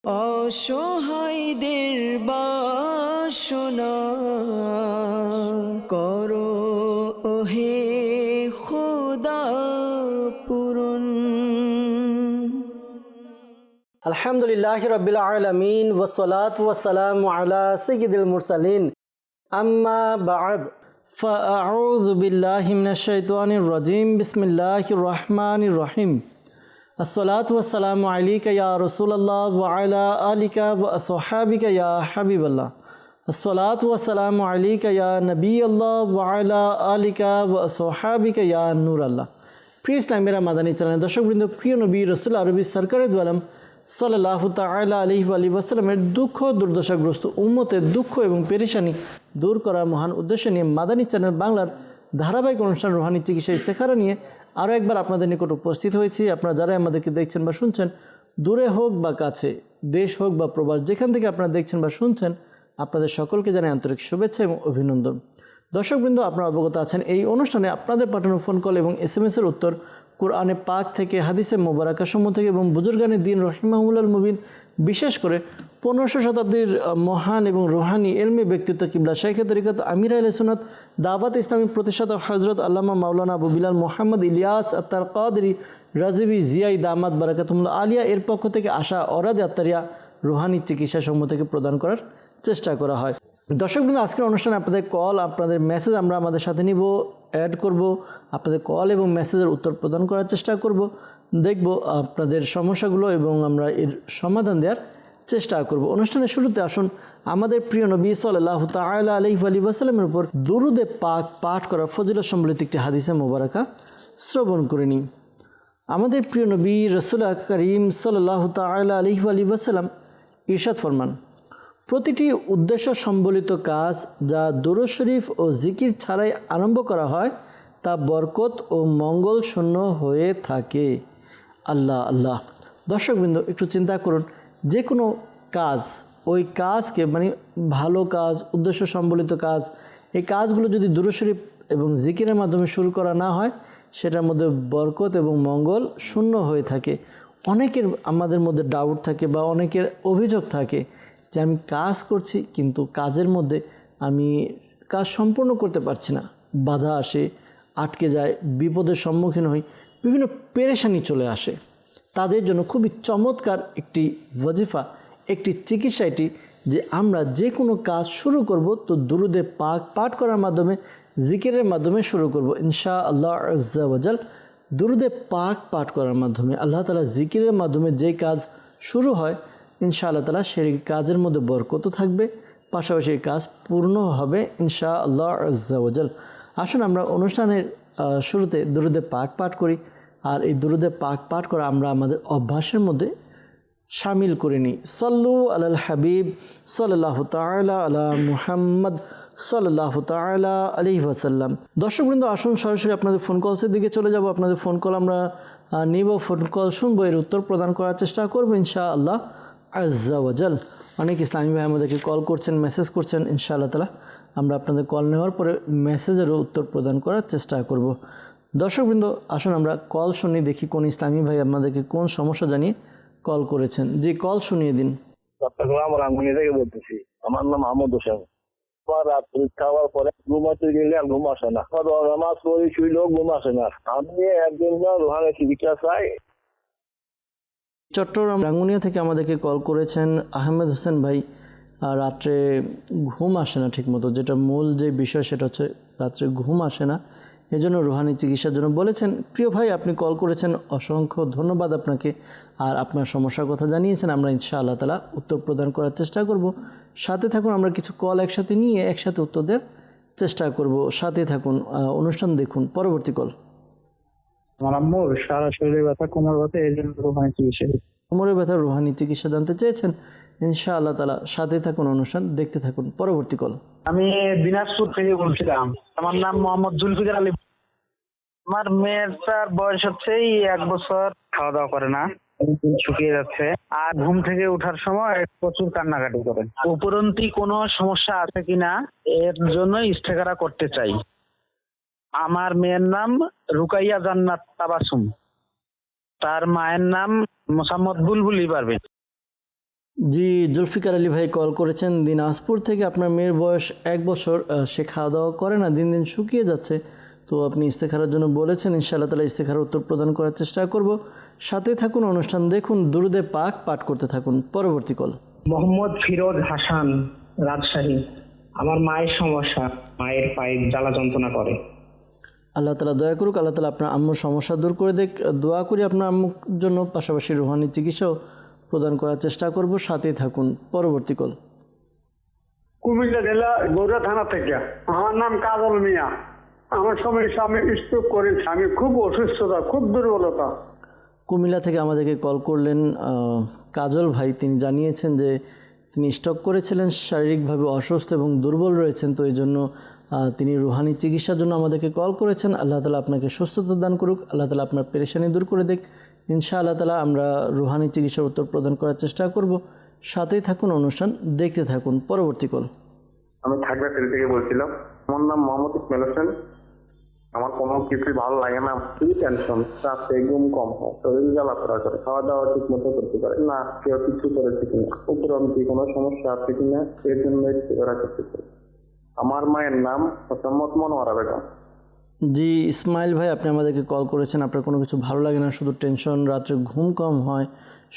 অসহায়দের বাসনা করো ওহে খোদা পূরণ। আলহামদুলিল্লাহি রাব্বিল আলামিন ওয়াসসালাতু ওয়াসসালামু আলা সাইয়্যিদিল মুরসালিন আম্মা বা'দ ফাআউযু বিল্লাহি মিনাশ শাইতানির রাজীম বিসমিল্লাহির রহমানির রহিম। আসসালাতু ওয়াসসালামু আলাইকা ইয়া রাসূলুল্লাহ ওয়া আলা আলিকা ওয়া আসহাবিকা ইয়া হাবিবাল্লাহ। আসসালাতু ওয়াসসালামু আলাইকা ইয়া নবিয়াল্লাহ ওয়া আলা আলিকা ওয়া আসহাবিকা ইয়া নূরাল্লাহ। প্রিয় ইসলামের মাদানী চ্যানেল দর্শকবৃন্দ, প্রিয় নবী রাসূল আরবি সরকারে দু আলম সাল্লাল্লাহু তাআলা আলাইহি ওয়া সাল্লামের দুঃখ দুর্দশাগ্রস্ত উম্মতের দুঃখ এবং পেরেশানি দূর করার মহান উদ্দেশ্য নিয়ে মাদানী চ্যানেল বাংলার ধারাবাহিক অনুষ্ঠান রুহানি চিকিৎসা ইস্তেখারা নিয়ে আরও একবার আপনাদের নিকট উপস্থিত হয়েছি। আপনারা যারা আমাদেরকে দেখছেন বা শুনছেন, দূরে হোক বা কাছে, দেশ হোক বা প্রবাস, যেখান থেকে আপনারা দেখছেন বা শুনছেন, আপনাদের সকলকে জানাই আন্তরিক শুভেচ্ছা এবং অভিনন্দন। দর্শকবৃন্দ, আপনারা অবগত আছেন এই অনুষ্ঠানে আপনাদের পাঠানো ফোন কল এবং SMS-এর উত্তর কোরআনে পাক থেকে, হাদিসে মোবারকাসমূহ থেকে এবং বুজুর্গানে দিন রহিমাহুল্লাল মুবিন, বিশেষ করে 1500 শতাব্দীর মহান এবং রুহানি এলমি ব্যক্তিত্ব কিবলা শাইখে তরিকত আমির আহলে সুন্নাত দাওয়াত ইসলামী প্রতিষ্ঠাতা হযরত আল্লামা মাওলানা আবু বিলাল মোহাম্মদ ইলিয়াস আত্তার কাদরি রাজিবি জিয়াই দামাত বারাকাতুহুল আলিয়া এর পক্ষ থেকে আসা অরাদে আত্তারিয়া রুহানি চিকিৎসা সমূহ থেকে প্রদান করার চেষ্টা করা হয়। দর্শকবৃন্দ, আজকের অনুষ্ঠানে আপনাদের কল, আপনাদের মেসেজ আমরা আমাদের সাথে নিব, অ্যাড করব, আপনাদের কল এবং মেসেজের উত্তর প্রদান করার চেষ্টা করব, দেখব আপনাদের সমস্যাগুলো এবং আমরা এর সমাধান দেওয়ার চেষ্টা করব। অনুষ্ঠানের শুরুতে আসুন আমাদের প্রিয় নবী সাল্লাল্লাহু তাআলা আলাইহি ওয়া সাল্লামের উপর দুরুদে পাক পাঠ করা ফজিলত সম্বলিত একটি হাদিসে মোবারকা শ্রবণ করে নিই। আমাদের প্রিয় নবী রাসূল করিম সাল্লাল্লাহু তাআলা আলাইহি ওয়া সাল্লাম ইরশাদ ফরমান, প্রতিটি উদ্দেশ্য সম্বলিত কাজ যা দুরূদ শরীফ ও জিকির ছাড়াই আরম্ভ করা হয় তা বরকত ও মঙ্গল শূন্য হয়ে থাকে। আল্লাহ আল্লাহ। দর্শকবৃন্দ, একটু চিন্তা করুন, যে কোনো কাজ, ওই কাজকে মানে ভালো কাজ, উদ্দেশ্য সম্বলিত কাজ, এই কাজগুলো যদি দুরূদ শরীফ এবং জিকিরের মাধ্যমে শুরু করা না হয়, সেটার মধ্যে বরকত এবং মঙ্গল শূন্য হয়ে থাকে। অনেকের আমাদের মধ্যে ডাউট থাকে বা অনেকের অভিযোগ থাকে যে আমি কাজ করছি কিন্তু কাজের মধ্যে আমি কাজ সম্পূর্ণ করতে পারছি না, বাধা আসে, আটকে যায়, বিপদের সম্মুখীন হই, বিভিন্ন পেরেশানি চলে আসে। তাদের জন্য খুবই চমৎকার একটি ওয়াজিফা, একটি চিকিৎসা এটি, যে আমরা যে কোনো কাজ শুরু করব তো দুরুদে পাক পাঠ করার মাধ্যমে, জিকিরের মাধ্যমে শুরু করব ইনশাআল্লাহ আজ্জা ওয়াজাল। দুরুদে পাক পাঠ করার মাধ্যমে, আল্লাহ তাআলা জিকিরের মাধ্যমে যে কাজ শুরু হয় ইনশাআল্লাহ তাআলা সেই কাজের মধ্যে বরকত থাকবে, পাশাপাশি এই কাজ পূর্ণ হবে ইনশাআল্লাহ আজ্জা ওয়াজাল। আসুন আমরা অনুষ্ঠানের শুরুতে দুরুদে পাক পাঠ করি, আর এই দুরুদে পাক পাঠ করা আমরা আমাদের অভ্যাসের মধ্যে শামিল করে নিই। সল্লু আলাল হাবিব সাল্লাল্লাহু তাআলা আলা মুহাম্মদ সাল্লাল্লাহু তাআলা আলাইহি ওয়াসাল্লাম। দর্শকবৃন্দ, আসুন সরাসরি আপনাদের ফোন কলসের দিকে চলে যাব। আপনাদের ফোন কল আমরা নিব, ফোন কল শুনবো, এর উত্তর প্রদান করার চেষ্টা করবো ইনশাআল্লাহ আজ্জা ওয়াজাল। অনেক ইসলামী ভাই আমাদেরকে কল করছেন, মেসেজ করছেন, ইনশাআল্লাহ তাআলা আমরা আপনাদের কল নেওয়ার পরে মেসেজেরও উত্তর প্রদান করার চেষ্টা করব। দর্শকবৃন্দ, আসুন আমরা কল শুনি, দেখি কোন ইসলামী ভাই আপনাদেরকে কোন সমস্যা জানিয়ে কল করেছেন। জি, কল শুনিয়ে দিন। চট্টগ্রাম রাঙ্গুনিয়া থেকে বলতেছি। আমার নাম আহমদ হোসেন। রাত্রি খাওয়ার পরে ঘুমাতে গেলে আর ঘুম আসে না, নামাজ পড়ে শুইলেও ঘুম আসে না। আমি একদিন রোহানি চিকিৎসা চাই। চট্টগ্রাম রাঙ্গুনিয়া থেকে আমাদেরকে কল করেছেন আহমেদ হোসেন ভাই। রাত্রে ঘুম আসে না ঠিকমতো, যেটা মূল যে বিষয় সেটা হচ্ছে রাত্রে ঘুম আসে না, এজন্য রুহানি চিকিৎসার জন্য বলেছেন। প্রিয় ভাই, আপনি কল করেছেন, অসংখ্য ধন্যবাদ আপনাকে। আর আপনার সমস্যার কথা জানিয়েছেন, আমরা ইনশাআল্লাহ তাআলা উত্তর প্রদান করার চেষ্টা করব। সাথে থাকুন, আমরা কিছু কল একসাথে নিয়ে একসাথে উত্তর দেওয়ার চেষ্টা করব। সাথে থাকুন, অনুষ্ঠান দেখুন। পরবর্তী কল। আমার আম্মুর সারা শরীরে ব্যথা, কোমর ব্যথা, এই জন্য রুহানি চিকিৎসা। কোমরের ব্যথা রুহানি চিকিৎসা জানতে চেয়েছেন, ইনশাআল্লাহ তাআলা সাথে থাকুন, অনুষ্ঠান দেখতে থাকুন। পরবর্তী কল। আমি দিনাজপুর থেকে বলছিলাম। আমার নাম মোহাম্মদ জুলফিকার আলী। আমার মেয়েটার বয়স হচ্ছে 1 বছর, খাওয়া দাওয়া করে না, শুকিয়ে যাচ্ছে, আর ঘুম থেকে ওঠার সময় প্রচুর কান্নাকাটি করে। উপরন্তি কোনো সমস্যা আছে কিনা এর জন্য ইস্তেখারা করতে চাই। আমার মেয়ের নাম রুকাইয়া জান্নাত তাবাসুম, তার মায়ের নাম মোসাম্মদ বুলবুলি পারভীন। জি, জুলফিকার আলী ভাই কল করেছেন দিনাজপুর থেকে। আপনার মেয়ের বয়স 1 বছর, সে খাওয়া দাওয়া করে না, দিন দিন শুকিয়ে যাচ্ছে। তো আপনি ইস্তেখারার জন্য বলেছেন, ইনশাআল্লাহ তাআলা ইস্তেখারার উত্তর প্রদান করার চেষ্টা করব। সাথে থাকুন, অনুষ্ঠান দেখুন, দুরুদে পাক পাঠ করতে থাকুন। পরবর্তী কল। মোহাম্মদ ফিরোজ হাসান, রাজশাহী। আমার মায়ের সমস্যা, মায়ের পায়ে জ্বালা যন্ত্রণা করে। আল্লাহ তাআলা দয়া করুক, আল্লাহ তাআলা আপনার আম্মুর সমস্যা দূর করে দেখ। দোয়া করি আপনার আম্মুর জন্য, পাশাপাশি রুহানি চিকিৎসাও প্রদান করার চেষ্টা করব। সাথেই থাকুন। পরবর্তী কল। কুমিল্লা জেলা গৌড়া থানা থেকে। আমার নাম কাজল মিয়া। আমার সমস্যা, আমি স্ট্রোক করেছি, আমি খুব অসুস্থতা, খুব দুর্বলতা। কুমিল্লা থেকে আমাদেরকে কল করলেন কাজল ভাই। তিনি জানিয়েছেন যে তিনি স্ট্রোক করেছিলেন, শারীরিকভাবে অসুস্থ এবং দুর্বল রয়েছেন। তো এই জন্য তিনি রুহানি চিকিৎসার জন্য আমাদেরকে কল করেছেন। আল্লাহ তাআলা আপনাকে সুস্থতা দান করুক, আল্লাহ তাআলা আপনার পেরেশানি দূর করে দেখ। ইনশাআল্লাহ তাআলা আমরা রুহানি চিকিৎসার উত্তর প্রদান করার চেষ্টা করব। সাথেই থাকুন, অনুষ্ঠান দেখতে থাকুন। পরবর্তী কল। আমি খাগড়াছড়ি থেকে বলছিলাম। আমার নাম মোহাম্মদ ইসমাইল হোসেন। আমার কোনো কিছুই ভালো লাগে না, খুবই টেনশন, রাতে ঘুম কম হয়, শরীর জ্বালাপোড়া করে, খাওয়া দাওয়া ঠিক মতো করতে পারে না, কেউ কিছু করেছে কিনা, উপরন্তু কোনো সমস্যা আছে কিনা, এর জন্য করা করতে চাই। আমার মায়ের নাম মোহাম্মদ মনোয়ারা বেগম। জি ইসমাইল ভাই, আপনি আমাদেরকে কল করেছেন। আপনার কোনো কিছু ভালো লাগে না, শুধু টেনশন, রাত্রে ঘুম কম হয়,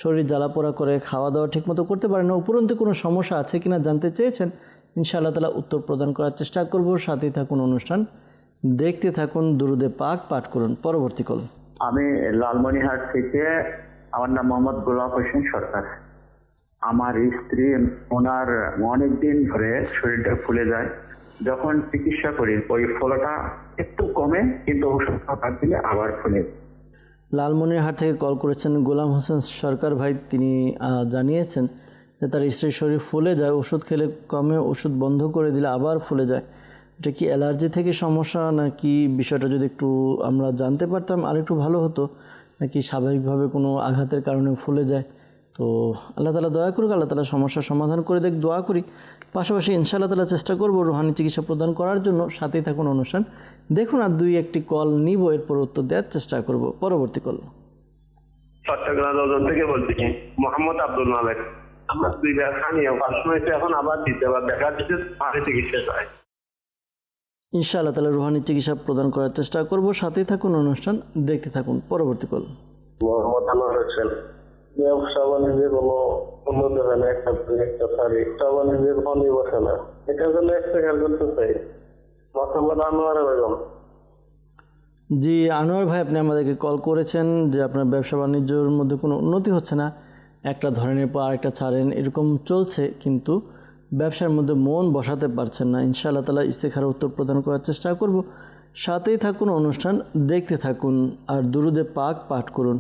শরীর জ্বালাপোড়া করে, খাওয়া দাওয়া ঠিকমতো করতে পারেন না, উপরন্তু কোনো সমস্যা আছে কিনা জানতে চেয়েছেন। ইনশাআল্লাহ তাআলা উত্তর প্রদান করার চেষ্টা করব। সাথেই থাকুন, অনুষ্ঠান দেখতে থাকুন, দুরুদে পাক পাঠ করুন। পরবর্তী কল। আমি লালমনিরহাট থেকে। আমার নাম মোহাম্মদ গোলাম হোসেন সরকার। আমার স্ত্রী, ওনার অনেকদিন ধরে শরীরটা ফুলে যায়। যখন চিকিৎসা করি ওই ফলটা একটু কমে, কিন্তু ওষুধ খাওয়ার দিলে আবার ফুলে। লালমনিরহাট থেকে কল করেছেন গোলাম হোসেন সরকার ভাই। তিনি জানিয়েছেন যে তার স্ত্রীর শরীর ফুলে যায়, ওষুধ খেলে কমে, ওষুধ বন্ধ করে দিলে আবার ফুলে যায়। এটা কি অ্যালার্জি থেকে সমস্যা, নাকি বিষয়টা যদি একটু আমরা জানতে পারতাম আর একটু ভালো হতো, নাকি স্বাভাবিকভাবে কোনো আঘাতের কারণে ফুলে যায়। তো আল্লাহ তাআলা দয়া করুক, আল্লাহ তাআলা সমস্যার সমাধান করে দেখ, দোয়া করি। পাশাপাশি ইনশাআল্লাহ তাআলা চেষ্টা করব রুহানি চিকিৎসা প্রদান করার জন্য। সাথেই থাকুন, অনুষ্ঠান দেখুন, আর 2-1টি কল নিব, এরপর উত্তর দেওয়ার চেষ্টা করব। পরবর্তী কল। চট্টগ্রাম ওজন থেকে বলছি, মোহাম্মদ আব্দুল মালেক। আমরা 2 ব্যবসা নিয়ে পাঁচশো হয়েছে, এখন আবার দিতে আবার দেখা দিচ্ছে, ভারী চিকিৎসা চাই। ইনশাআল্লাহ তাআলা রুহানি চিকিৎসা প্রদান করার চেষ্টা করব। সাথেই থাকুন, অনুষ্ঠান দেখতে থাকুন। পরবর্তী কল। মোহাম্মদ আনোয়ার হোসেন। ব্যবসা বাণিজ্যে কোনো উন্নতি হয় না, একটা সারি ব্যবসা বাণিজ্যের ফলই বসে না, এটার জন্য এক্সট্রা করতে চাই। মোহাম্মদ আনোয়ার বেগম। জি আনোয়ার ভাই, আপনি আমাদেরকে কল করেছেন যে আপনার ব্যবসা বাণিজ্যের মধ্যে কোনো উন্নতি হচ্ছে না, একটা ধরনের পর আরেকটা ছাড়েন, এরকম চলছে, কিন্তু ব্যবসার মধ্যে মন বসাতে পারছেন না। ইনশাআল্লাহ তাআলা ইস্তেখারার উত্তর প্রদান করার চেষ্টা করব। সাথেই থাকুন, অনুষ্ঠান দেখতে থাকুন, আর দুরুদে পাক পাঠ করুন।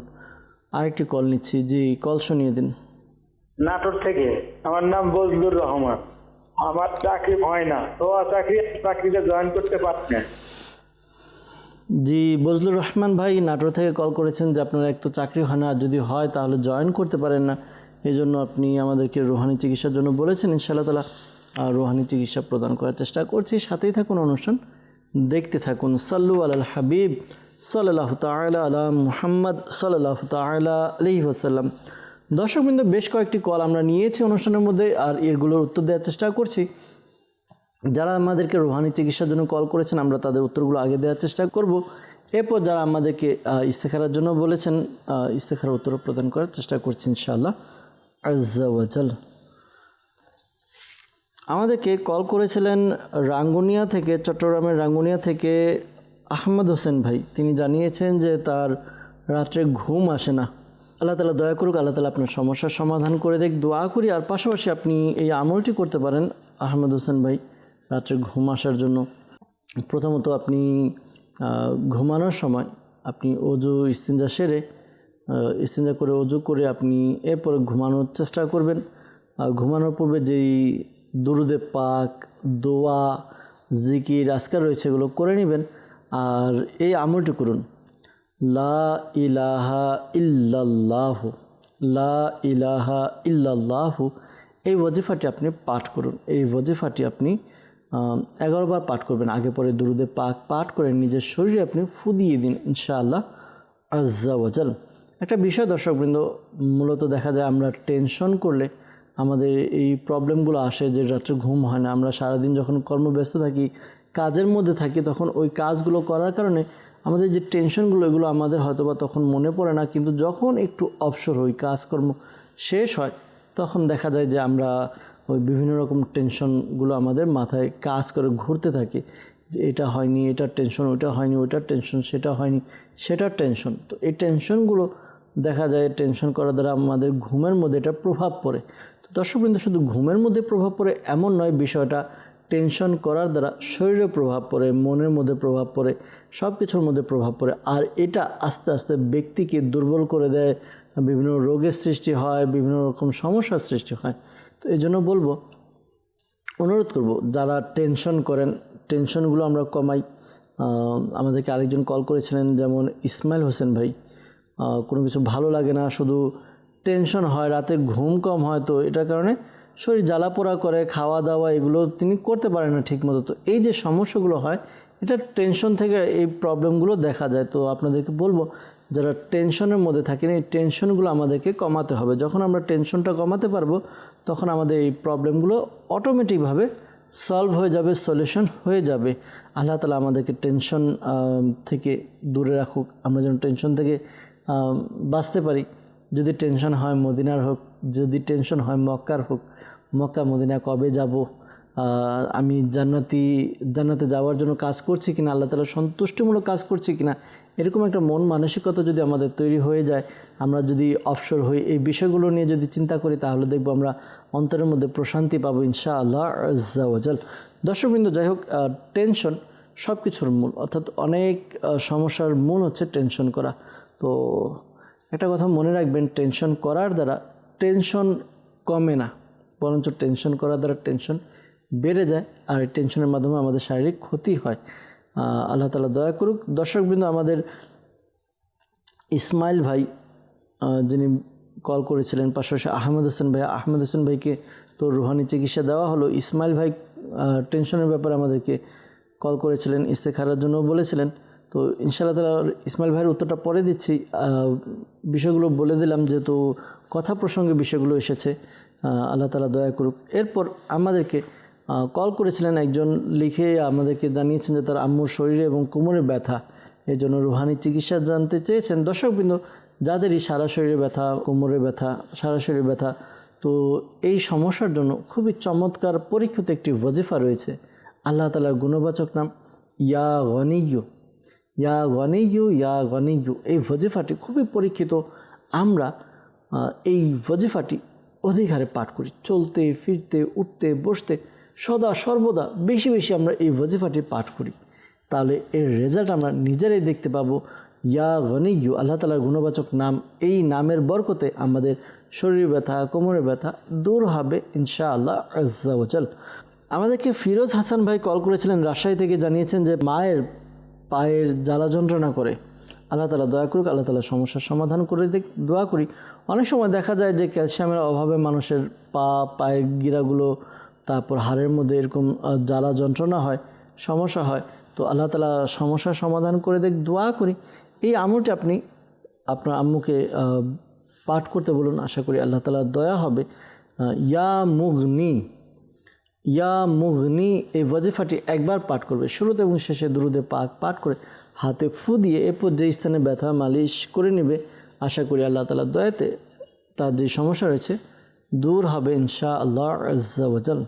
আরেকটি কল নিচ্ছি। জি, কল শুনিয়ে দিন। নাটোর থেকে। আমার নাম বজলুর রহমান। আমার চাকরি হয় না, তো চাকরিতে জয়েন করতে পারছি না। জি বজলুর রহমান ভাই নাটোর থেকে কল করেছেন যে আপনার এক তো চাকরি হয় না, আর যদি হয় তাহলে জয়েন করতে পারেন না। এই জন্য আপনি আমাদেরকে রুহানি চিকিৎসার জন্য বলেছেন। ইনশাআল্লাহ তাআলা রুহানি চিকিৎসা প্রদান করার চেষ্টা করছি। সাথেই থাকুন, অনুষ্ঠান দেখতে থাকুন। সাল্লু আলাল হাবিব সাল্লাল্লাহু তাআলা আলা মুহাম্মদ সাল্লাল্লাহু তাআলা আলাইহি ওয়াসাল্লাম। দর্শকবৃন্দ, বেশ কয়েকটি কল আমরা নিয়েছি অনুষ্ঠানের মধ্যে, আর এগুলোর উত্তর দেওয়ার চেষ্টা করছি। যারা আমাদেরকে রুহানি চিকিৎসার জন্য কল করেছেন, আমরা তাদের উত্তরগুলো আগে দেওয়ার চেষ্টা করব। এরপর যারা আমাদেরকে ইস্তেখারার জন্য বলেছেন, ইস্তেখারার উত্তর প্রদান করার চেষ্টা করছি ইনশাআল্লাহ আজ্জা ওয়া জাল। আমাদেরকে কল করেছিলেন রাঙ্গুনিয়া থেকে, চট্টগ্রামের রাঙ্গুনিয়া থেকে আহমদ হোসেন ভাই। তিনি জানিয়েছেন যে তার রাত্রে ঘুম আসে না। আল্লাহ তাআলা দয়া করুক, আল্লাহ তাআলা আপনার সমস্যার সমাধান করে দেখ, দোয়া করি। আর পাশাপাশি আপনি এই আমলটি করতে পারেন আহমদ হোসেন ভাই রাত্রে ঘুম আসার জন্য। প্রথমত আপনি ঘুমানোর সময় আপনি অজু ইস্তিনজা সেরে, ইস্তিনজা করে অজু করে আপনি এরপরে ঘুমানোর চেষ্টা করবেন। ঘুমানোর পূর্বে যেই দুরুদে পাক, দোয়া, জিকির, আজকার রয়েছে এগুলো করে নেবেন। আর এই আমলটি করুন, লা ইলাহা ইল্লাল্লাহু, লা ইলাহা ইল্লাল্লাহু। এই ওয়াজিফাটি আপনি পাঠ করুন। এই ওয়াজিফাটি আপনি 11 বার পাঠ করবেন। আগে পরে দুরুদে পাক পাঠ করে নিজের শরীরে আপনি ফু দিয়ে দিন ইনশাআল্লাহ আজ্জা ওয়া জাল। একটা বিষয় দর্শকবৃন্দ, মূলত দেখা যায় আমরা টেনশন করলে আমাদের এই প্রবলেমগুলো আসে যে রাত্রে ঘুম হয় না, আমরা সারাদিন যখন কর্মব্যস্ত থাকি, কাজের মধ্যে থাকি, তখন ওই কাজগুলো করার কারণে আমাদের যে টেনশনগুলো এগুলো আমাদের হয়তোবা তখন মনে পড়ে না, কিন্তু যখন একটু অবসর হই, কাজকর্ম শেষ হয়, তখন দেখা যায় যে আমরা ওই বিভিন্ন রকম টেনশনগুলো আমাদের মাথায় কাজ করে ঘুরতে থাকে, যে এটা হয়নি, এটার টেনশন, ওইটা হয়নি, ওইটার টেনশন, সেটা হয়নি, সেটার টেনশন। তো এই টেনশনগুলো দেখা যায় টেনশন করার দ্বারা আমাদের ঘুমের মধ্যে এটা প্রভাব পড়ে। তো দর্শকবৃন্দ, শুধু ঘুমের মধ্যে প্রভাব পড়ে এমন নয়, বিষয়টা টেনশন করার দ্বারা শরীরে প্রভাব পড়ে, মনের মধ্যে প্রভাব পড়ে, সব কিছুর মধ্যে প্রভাব পড়ে। আর এটা আস্তে আস্তে ব্যক্তিকে দুর্বল করে দেয়, বিভিন্ন রোগের সৃষ্টি হয়, বিভিন্ন রকম সমস্যার সৃষ্টি হয়। তো এই জন্য বলবো, অনুরোধ করব, যারা টেনশন করেন, টেনশনগুলো আমরা কমাই। আমাদেরকে আরেকজন কল করেছিলেন, যেমন ইসমাইল হোসেন ভাই, কোনো কিছু ভালো লাগে না, শুধু টেনশন হয়, রাতে ঘুম কম হয়, তো এটার কারণে শরীর জ্বালাপোড়া করে, খাওয়া দাওয়া এগুলো তিনি করতে পারেন না ঠিকমতো। তো এই যে সমস্যাগুলো হয়, এটা টেনশন থেকে এই প্রবলেমগুলো দেখা যায়। তো আপনাদেরকে বলবো, যারা টেনশনের মধ্যে থাকেন, এই টেনশনগুলো আমাদেরকে কমাতে হবে। যখন আমরা টেনশনটা কমাতে পারবো, তখন আমাদের এই প্রবলেমগুলো অটোমেটিকভাবে সলভ হয়ে যাবে, সলিউশন হয়ে যাবে। আল্লাহ তাআলা আমাদেরকে টেনশন থেকে দূরে রাখুক, আমরা যেন টেনশন থেকে বাঁচতে পারি। যদি টেনশন হয় মদিনার হোক, যদি টেনশন হয় মক্কার হোক, মক্কা মদিনা কবে যাব, আমি জান্নাতে যাওয়ার জন্য কাজ করছি কিনা, আল্লাহ তাআলা সন্তুষ্টিমূলক কাজ করছি কিনা, এরকম একটা মন মানসিকতা যদি আমাদের তৈরি হয়ে যায়, আমরা যদি অবসর হই, এই বিষয়গুলো নিয়ে যদি চিন্তা করি, তাহলে দেখবো আমরা অন্তরের মধ্যে প্রশান্তি পাবো ইনশাআল্লাহ আজ্জা ওয়াজাল। দর্শকবৃন্দ, যাই হোক, টেনশন সব কিছুর মূল, অর্থাৎ অনেক সমস্যার মূল হচ্ছে টেনশন করা। তো একটা কথা মনে রাখবেন, টেনশন করার দ্বারা টেনশন কমে না, বরঞ্চ টেনশন করার দ্বারা টেনশন বেড়ে যায়, আর এই টেনশনের মাধ্যমে আমাদের শারীরিক ক্ষতি হয়। আল্লাহ তাআলা দয়া করুক। দর্শকবৃন্দ, আমাদের ইসমাইল ভাই যিনি কল করেছিলেন, পাশাপাশি আহমেদ হোসেন ভাইকে তো রুহানি চিকিৎসা দেওয়া হলো। ইসমাইল ভাই টেনশনের ব্যাপারে আমাদেরকে কল করেছিলেন, ইস্তেখারার জন্য বলেছিলেন। তো ইনশাআল্লাহ তাআলা ইসমাইল ভাইয়ের উত্তরটা পরে দিচ্ছি, বিষয়গুলো বলে দিলাম যেহেতু কথা প্রসঙ্গে বিষয়গুলো এসেছে। আল্লাহ তাআলা দয়া করুক। এরপর আমাদেরকে কল করেছিলেন একজন, লিখে আমাদেরকে জানিয়েছেন যে তার আম্মুর শরীরে এবং কোমরে ব্যথা, এই জন্য রুহানি চিকিৎসা জানতে চেয়েছেন। দর্শকবৃন্দ, যাদেরই সারা শরীরে ব্যথা, কোমরে ব্যথা, সারা শরীরে ব্যথা, তো এই সমস্যার জন্য খুবই চমৎকার পরীক্ষিত একটি ওয়াজিফা রয়েছে। আল্লাহ তাআলার গুণবাচক নাম ইয়া গনিয়্যু, ইয়া গনিয়্যু, ইয়া গনিয়্যু। এই ওয়াজিফাটি খুবই পরীক্ষিত। আমরা এই ওয়াজিফাটি অধিক হারে পাঠ করি, চলতে ফিরতে, উঠতে বসতে, সদা সর্বদা বেশি বেশি আমরা এই ওয়াজিফাটি পাঠ করি, তাহলে এর রেজাল্ট আমরা নিজেরাই দেখতে পাবো। ইয়া গনিয়্যু, আল্লাহ তাআলার গুণবাচক নাম, এই নামের বরকতে আমাদের শরীর ব্যথা, কোমরে ব্যথা দূর হবে ইনশাআল্লাহ আজ্জা ওয়াজাল। আমাদেরকে ফিরোজ হাসান ভাই কল করেছিলেন রাজশাহী থেকে, জানিয়েছেন যে মায়ের পায়ের জ্বালা যন্ত্রণা করে। আল্লাহ তাআলা দয়া করুক, আল্লাহ তাআলা সমস্যার সমাধান করে দিক, দোয়া করি। অনেক সময় দেখা যায় যে ক্যালসিয়ামের অভাবে মানুষের পায়ের গিরাগুলো, তারপর হাড়ের মধ্যে এরকম জ্বালা যন্ত্রণা হয়, সমস্যা হয়। তো আল্লাহ তাআলা সমস্যার সমাধান করে দিক, দোয়া করি। এই আমলটি আপনি আপনার আম্মুকে পাঠ করতে বলুন, আশা করি আল্লাহ তাআলার দয়া হবে। ইয়া মুগনি, ইয়া মুগনি, এই ওয়াজিফাটি একবার পাঠ করবে, শুরুতে এবং শেষে দুরুদে পাক পাঠ করে হাতে ফু দিয়ে এরপর যে স্থানে ব্যথা মালিশ করে নেবে। আশা করি আল্লাহ তাআলার দয়াতে তার যে সমস্যা রয়েছে দূর হবে ইনশাআল্লাহ আজ্জা ওয়াজাল।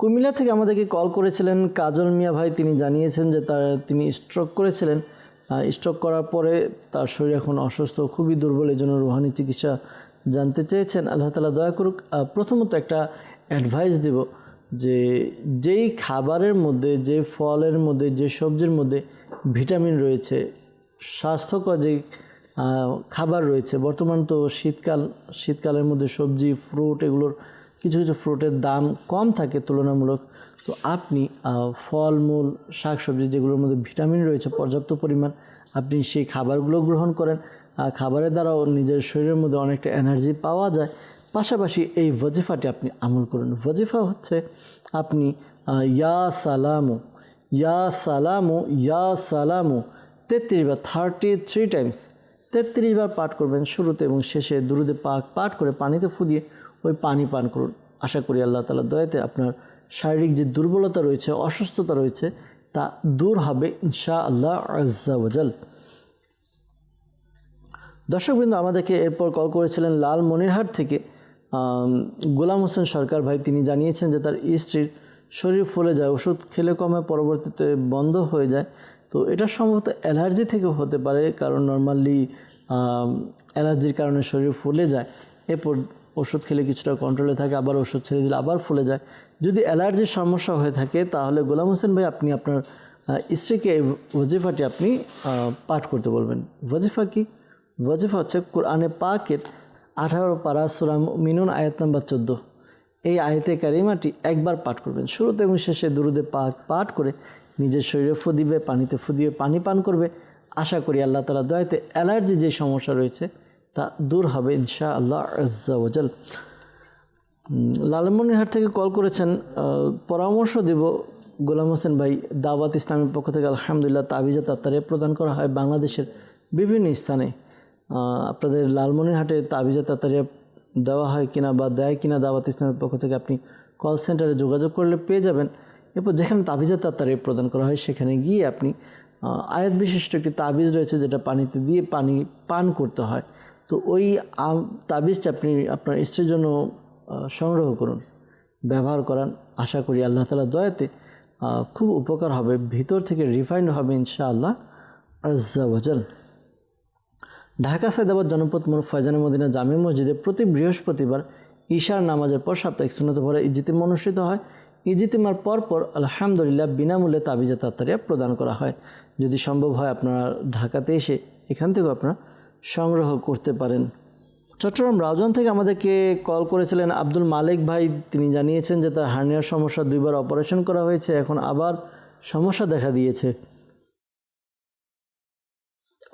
কুমিল্লা থেকে আমাদেরকে কল করেছিলেন কাজল মিয়া ভাই, তিনি জানিয়েছেন যে তিনি স্ট্রোক করেছিলেন। স্ট্রোক করার পরে তার শরীর এখন অসুস্থ, খুবই দুর্বল, এই জন্য রুহানি চিকিৎসা জানতে চেয়েছেন। আল্লাহ তাআলা দয়া করুক। প্রথমত একটা অ্যাডভাইস দেব যে যেই খাবারের মধ্যে, যে ফলের মধ্যে, যে সবজির মধ্যে ভিটামিন রয়েছে, স্বাস্থ্যকর যে খাবার রয়েছে, বর্তমান তো শীতকালের মধ্যে সবজি, ফ্রুট, এগুলোর কিছু কিছু ফ্রুটের দাম কম থাকে তুলনামূলক। তো আপনি ফলমূল, শাকসবজি যেগুলোর মধ্যে ভিটামিন রয়েছে পর্যাপ্ত পরিমাণ, আপনি সেই খাবারগুলো গ্রহণ করেন। খাবারের দ্বারাও নিজের শরীরের মধ্যে অনেকটা এনার্জি পাওয়া যায়। পাশাপাশি এই ওয়াজিফাটি আপনি আমল করুন। ওয়াজিফা হচ্ছে আপনি ইয়া সালামু, ইয়া সালামু, ইয়া সালামু 33 বা 33 টাইমস 33 বার পাঠ করবেন শুরুতে এবং শেষে দুরুদে পাক পাঠ করে পানিতে ফু দিয়ে ওই পানি পান করুন। আশা করি আল্লাহ তাআলার দয়াতে আপনার শারীরিক যে দুর্বলতা রয়েছে, অসুস্থতা রয়েছে, তা দূর হবে ইনশাআল্লাহ আজ্জা ওয়াজাল। দর্শকবৃন্দ, আমাদেরকে এরপর কল করেছিলেন লালমনিরহাট থেকে গোলাম হোসেন সরকার ভাই। তিনি জানিয়েছেন যে তার স্ত্রীর শরীর ফুলে যায়, ওষুধ খেলে কমে, পরবর্তীতে বন্ধ হয়ে যায়। তো এটা সম্ভবত অ্যালার্জি থেকে হতে পারে, কারণ নর্মালি অ্যালার্জির কারণে শরীর ফুলে যায়, এরপর ওষুধ খেলে কিছুটা কন্ট্রোলে থাকে, আবার ওষুধ ছেড়ে দিলে আবার ফুলে যায়। যদি অ্যালার্জির সমস্যা হয়ে থাকে তাহলে গোলাম হোসেন ভাই আপনি আপনার স্ত্রীকে এই ওজিফাটি আপনি পাঠ করতে বলবেন। ওজিফা কি? ওজিফা হচ্ছে কোরআনে পাকের 18 পারা সূরা মুমিনুন আয়াত নাম্বার 14। এই আয়াতে কারিমাটি একবার পাঠ করবেন শুরুতে এবং শেষে দুরুদে পাক পাঠ করে নিজের শরীরে ফু দিবে, পানিতে ফু দিয়ে পানি পান করবে। আশা করি আল্লাহ তাআলার দয়াতে অ্যালার্জি যে সমস্যা রয়েছে তা দূর হবে ইনশাআল্লাহ আজ্জা ওয়াজাল। লালমনিরহাট থেকে কল করেছেন, পরামর্শ দেব গোলাম হোসেন ভাই। দাওয়াত ইসলামের পক্ষ থেকে আলহামদুলিল্লাহ তাবিজা তাত্তারিয়া প্রদান করা হয় বাংলাদেশের বিভিন্ন স্থানে। আপনাদের লালমনিরহাটে তাবিজা তাত্তারিয়া দেওয়া হয় কিনা বা দেয় কিনা দাওয়াত ইসলামের পক্ষ থেকে আপনি কল সেন্টারে যোগাযোগ করলে পেয়ে যাবেন। এরপর যেখানে তাবিজা তাত্তারিয়া প্রদান করা হয় সেখানে গিয়ে আপনি আয়াত বিশিষ্ট একটি তাবিজ রয়েছে যেটা পানিতে দিয়ে পানি পান করতে হয়। তো ওই তাবিজটা আপনি আপনার স্ত্রীর জন্য সংগ্রহ করুন, ব্যবহার করান। আশা করি আল্লাহ তাআলার দয়াতে খুব উপকার হবে, ভিতর থেকে রিফাইন্ড হবে ইনশাআল্লাহ আজ্জা ওয়াজাল। ঢাকা সায়দাবাদ জনপদ মোড় ফয়জানে মদিনা জামে মসজিদে প্রতি বৃহস্পতিবার ঈশার নামাজের পর সাপ্তাহিক সুন্নত ভরে ইজতিমা অনুষ্ঠিত হয়। ইজতিমার পরপর আলহামদুলিল্লাহ বিনামূল্যে তাবিজা তাত্তারিয়া প্রদান করা হয়। যদি সম্ভব হয় আপনারা ঢাকাতে এসে এখান থেকেও আপনারা সংগ্রহ করতে পারেন। চট্টগ্রাম রাউজান থেকে আমাদেরকে কল করেছিলেন আব্দুল মালিক ভাই। তিনি জানিয়েছেন যে তার হার্নিয়ার সমস্যা 2 বার অপারেশন করা হয়েছে, এখন আবার সমস্যা দেখা দিয়েছে।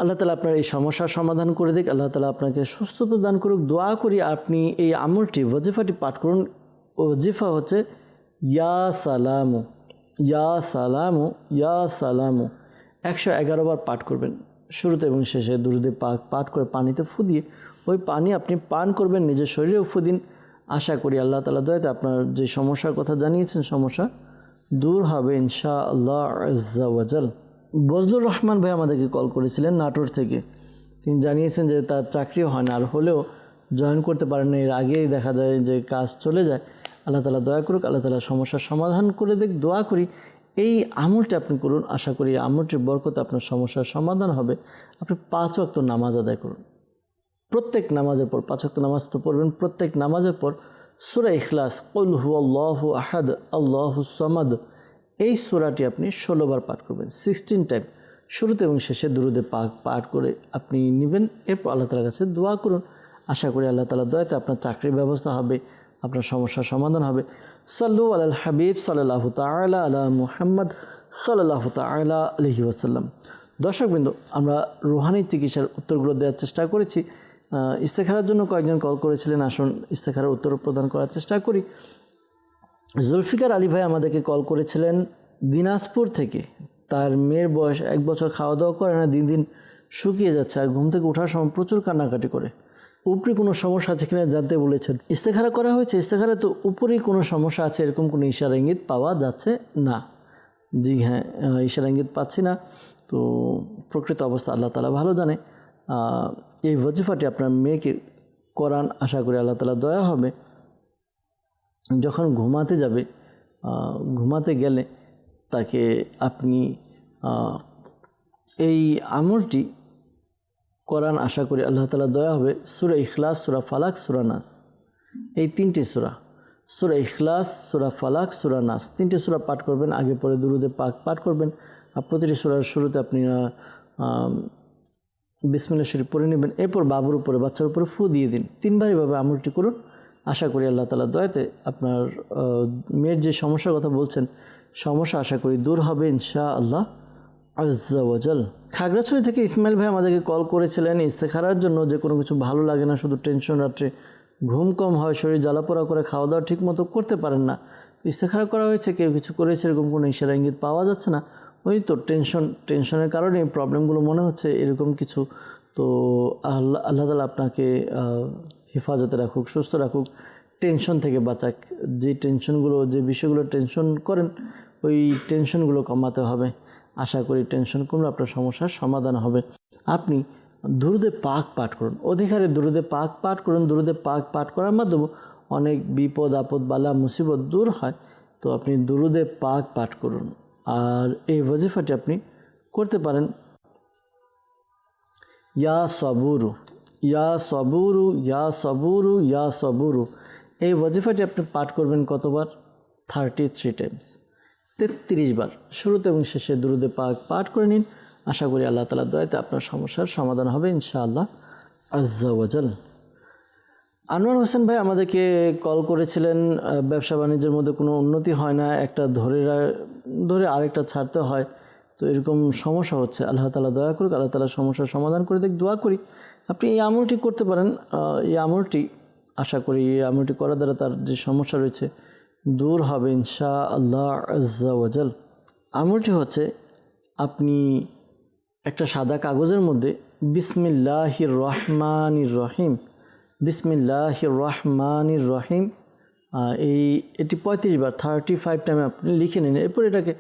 আল্লাহ তাআলা আপনার এই সমস্যার সমাধান করে দিক, আল্লাহ তাআলা আপনাকে সুস্থতা দান করুক। দোয়া করি আপনি এই আমলটি ওজিফাটি পাঠ করুন। ওজিফা হচ্ছে ইয়া সালামু ইয়া সালামু ইয়া সালামু 111 বার পাঠ করবেন শুরুতে এবং শেষে দুরুদে পাক পাঠ করে পানিতে ফু দিয়ে ওই পানি আপনি পান করবেন, নিজের শরীরেও ফু দিন। আশা করি আল্লাহ তাআলা দয়াতে আপনার যে সমস্যার কথা জানিয়েছেন সমস্যা দূর হবে ইনশাআল্লাহ আজ্জা ওয়াজাল। বজলুর রহমান ভাই আমাদেরকে কল করেছিলেন নাটোর থেকে। তিনি জানিয়েছেন যে তার চাকরিও হয় না, আর হলেও জয়েন করতে পারেন না। এর আগেই দেখা যায় যে কাজ চলে যায়। আল্লাহ তাআলা দয়া করুক, আল্লাহ তাআলা সমস্যার সমাধান করে দিক। দোয়া করি এই আমলটি আপনি করুন, আশা করি আমলটির বরকতে আপনার সমস্যার সমাধান হবে। আপনি 5 ওয়াক্ত নামাজ আদায় করুন। প্রত্যেক নামাজের পর 5 ওয়াক্ত নামাজ তো পড়বেন, প্রত্যেক নামাজের পর সূরা ইখলাস, কুল হুয়াল্লাহু আহাদ আল্লাহুস সামাদ, এই সূরাটি আপনি 16 বার পাঠ করবেন, 16 টাইম শুরুতে এবং শেষে দুরুদে পাক পাঠ করে আপনি নেবেন। এরপর আল্লাহ তাআলার কাছে দোয়া করুন। আশা করি আল্লাহ তাআলার দয়াতে আপনার চাকরির ব্যবস্থা হবে, আপনার সমস্যার সমাধান হবে। সাল্লু আলাল হাবিব সাল্লাল্লাহু তাআলা আলা মুহাম্মদ সাল্লাল্লাহু তাআলা আলাইহি ওয়াসাল্লাম। দর্শকবৃন্দ, আমরা রুহানি চিকিৎসার উত্তরগুলো দেওয়ার চেষ্টা করেছি। ইস্তেখারার জন্য কয়েকজন কল করেছিলেন, আসুন ইস্তেখারার উত্তর প্রদান করার চেষ্টা করি। জুলফিকার আলী ভাই আমাদেরকে কল করেছিলেন দিনাজপুর থেকে। তার মেয়ের বয়স 1 বছর, খাওয়া দাওয়া করে না, দিন দিন শুকিয়ে যাচ্ছে, আর ঘুম থেকে ওঠার সময় প্রচুর কান্নাকাটি করে। উপরি কোনো সমস্যা আছে কিনা জানতে বলেছেন। ইস্তেখারা করা হয়েছে, ইস্তেখারা তো উপরি কোনো সমস্যা আছে এরকম কোনো ইশারা ইঙ্গিত পাওয়া যাচ্ছে না। জি হ্যাঁ, ইশারা ইঙ্গিত পাচ্ছি না। তো প্রকৃত অবস্থা আল্লাহ তাআলা ভালো জানে। এই ওজিফাটি আপনার মেয়েকে করান, আশা করি আল্লাহ তাআলা দয়া হবে। যখন ঘুমাতে যাবে, ঘুমাতে গেলে তাকে আপনি এই আমলটি করান, আশা করি আল্লাহ তাআলা দয়া হবে। সূরা ইখলাস, সূরা ফালাক, সূরা নাস, এই 3টি সূরা, সূরা ইখলাস, সূরা ফালাক, সূরা নাস, 3টি সূরা পাঠ করবেন। আগে পরে দুরুদে পাক পাঠ করবেন। আর প্রতিটি সূরার শুরুতে আপনি বিসমিল্লাহ শরীফ পড়ে নেবেন। এরপর বাবুর উপরে, বাচ্চার উপরে ফু দিয়ে দিন। 3 বার এভাবে আমলটি করুন। আশা করি আল্লাহ তাআলার দয়াতে আপনার মেয়ের যে সমস্যার কথা বলছেন সমস্যা আশা করি দূর হবে ইনশাআল্লাহ আজ্জা ওয়াজাল। খাগড়াছড়ি থেকে ইসমাইল ভাই আমাদেরকে কল করেছিলেন ইস্তেখারার জন্য। যে কোনো কিছু ভালো লাগে না, শুধু টেনশন, রাত্রে ঘুম কম হয়, শরীর জ্বালাপোড়া করে, খাওয়া দাওয়া ঠিক মতো করতে পারেন না। ইস্তেখারা করা হয়েছে, কেউ কিছু করেছে, এরকম কোনো ইশারা ইঙ্গিত পাওয়া যাচ্ছে না। ওই তো টেনশনের কারণে এই প্রবলেমগুলো মনে হচ্ছে, এরকম কিছু। তো আল্লাহ তাআলা আপনাকে হেফাজতে রাখুক, সুস্থ রাখুক, টেনশন থেকে বাঁচাক। যে টেনশনগুলো, যে বিষয়গুলো টেনশন করেন, ওই টেনশনগুলো কমাতে হবে। আশা করি টেনশন কমলে আপনার সমস্যার সমাধান হবে। আপনি দুরুদে পাক পাঠ করুন, অধিকারে দুরুদে পাক পাঠ করুন। দুরুদে পাক পাঠ করার মাধ্যমে অনেক বিপদ আপদ বালা মুসিবত দূর হয়। তো আপনি দুরুদে পাক পাঠ করুন। আর এই ওয়াজিফাটি আপনি করতে পারেন ইয়া সবুরু, ইয়া সবুরু, ইয়া সবুরু, ইয়া সবুরু। এই ওয়াজিফাটি আপনি পাঠ করবেন কতবার? 33 টাইমস, 33 বার। শুরুতে এবং শেষে দুরুদে পাক পাঠ করে নিন। আশা করি আল্লাহ তাআলার দয়াতে আপনার সমস্যার সমাধান হবে ইনশাআল্লাহ আজ্জা ওয়াজাল। আনোয়ার হোসেন ভাই আমাদেরকে কল করেছিলেন, ব্যবসা বাণিজ্যের মধ্যে কোনো উন্নতি হয় না, একটা ধরে আরেকটা ছাড়তে হয়, তো এরকম সমস্যা হচ্ছে। আল্লাহ তাআলা দয়া করুক, আল্লাহ তাআলা সমস্যার সমাধান করে দেখ, দোয়া করি। আপনি এই আমলটি করতে পারেন। এই আমলটি আশা করি এই আমলটি করার দ্বারা তার যে সমস্যা রয়েছে দূর হবে ইনশাআল্লাহ আজ্জা ওয়াজাল। আমলটি হচ্ছে, আপনি একটা সাদা কাগজের মধ্যে বিসমিল্লাহির রহমানির রহিম, বিসমিল্লাহির রহমানির রহিম, এটি 35 বার 35 টাইমে আপনি লিখে নিন। এরপর এটাকে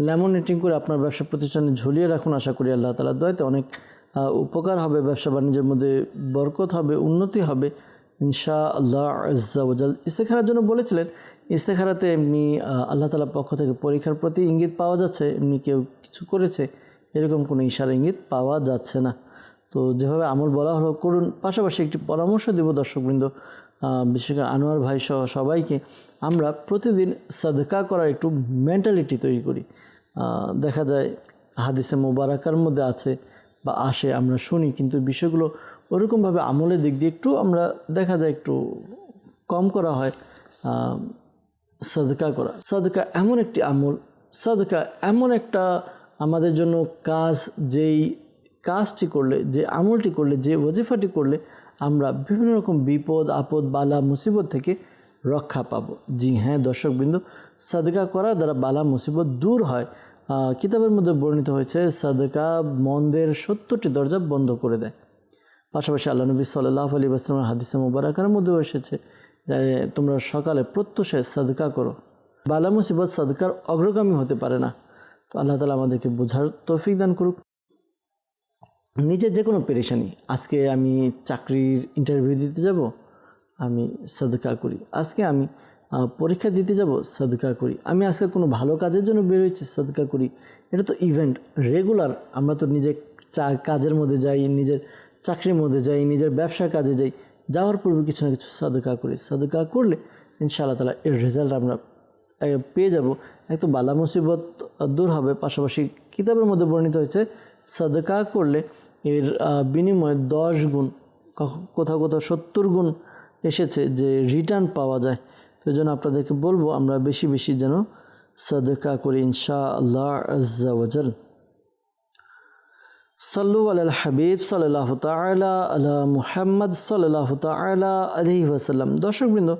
ল্যামিনেটিং করে আপনার ব্যবসা প্রতিষ্ঠানে ঝুলিয়ে রাখুন। আশা করি আল্লাহ তাআলার দয়াতে অনেক উপকার হবে, ব্যবসা বাণিজ্যের মধ্যে বরকত হবে, উন্নতি হবে ইনশাআল্লাহ আজ্জা ওয়াজাল। ইস্তেখারার জন্য বলেছিলেন, ইস্তেখারাতে এমনি আল্লাহ তাআলার পক্ষ থেকে পরীক্ষার প্রতি ইঙ্গিত পাওয়া যাচ্ছে, এমনি কেউ কিছু করেছে এরকম কোনো ইশারা ইঙ্গিত পাওয়া যাচ্ছে না। তো যেভাবে আমল বলা হলো করুন। পাশাপাশি একটি পরামর্শ দেব দর্শকবৃন্দ, বিশেষ করে আনোয়ার ভাই সহ সবাইকে, আমরা প্রতিদিন সাদকা করার একটু মেন্টালিটি তৈরি করি। দেখা যায় হাদিসে মোবারকার মধ্যে আছে বা আসে, আমরা শুনি, কিন্তু বিষয়গুলো ওরকমভাবে আমলের দিক দিয়ে একটু আমরা দেখা যায় একটু কম করা হয়। সাদকা করা, সাদকা এমন একটি আমল, সাদকা এমন একটা আমাদের জন্য কাজ, যেই কাজটি করলে, যে আমলটি করলে, যে ওয়াজিফাটি করলে আমরা বিভিন্ন রকম বিপদ আপদ বালা মুসিবত থেকে রক্ষা পাবো। জি হ্যাঁ দর্শকবৃন্দ, সাদকা করার দ্বারা বালা মুসিবত দূর হয়। কিতাবের মধ্যে বর্ণিত হয়েছে সাদকা মন্দের 70টি দরজা বন্ধ করে দেয়। পাশাপাশি আল্লাহ নবী সাল্লাল্লাহু আলাইহি ওয়াসাল্লামের হাদিসে মুবারাকার মধ্যেও এসেছে যে তোমরা সকালে প্রত্যুষে সাদকা করো, বালা মুসিবত সাদকার অগ্রগামী হতে পারে না। তো আল্লাহ তাআলা আমাদেরকে বোঝার তৌফিক দান করুক। নিজের যে কোনো পেরেশানি, আজকে আমি চাকরির ইন্টারভিউ দিতে যাব, আমি সাদকা করি। আজকে আমি পরীক্ষা দিতে যাব, সাদকা করি। আমি আজকে কোনো ভালো কাজের জন্য বের হয়েছি, সাদকা করি। এটা তো ইভেন্ট, রেগুলার। আমরা তো নিজের কাজের মধ্যে যাই, নিজের চাকরির মধ্যে যাই, নিজের ব্যবসার কাজে যাই, যাওয়ার পূর্বে কিছু না কিছু সাদকা করি। সাদকা করলে ইনশাআল্লাহ তাআলা এর রেজাল্ট আমরা পেয়ে যাব। একটু বালা মুসিবত দূর হবে। পাশাপাশি কিতাবের মধ্যে বর্ণিত হয়েছে সাদকা করলে এর বিনিময়ে 10 গুণ, কোথাও কোথাও 70 গুণ এসেছে যে রিটার্ন পাওয়া যায়। তো এই জন্য আপনাদেরকে বলবো আমরা বেশি বেশি যেন সাদকা করি ইনশাআল্লাহ আজ্জা ওয়াজাল। সাল্লু আলাল হাবিব সাল্লাল্লাহু তাআলা আলা মুহাম্মদ সাল্লাল্লাহু তাআলা আলাইহি ওয়াসাল্লাম। দর্শকবৃন্দ,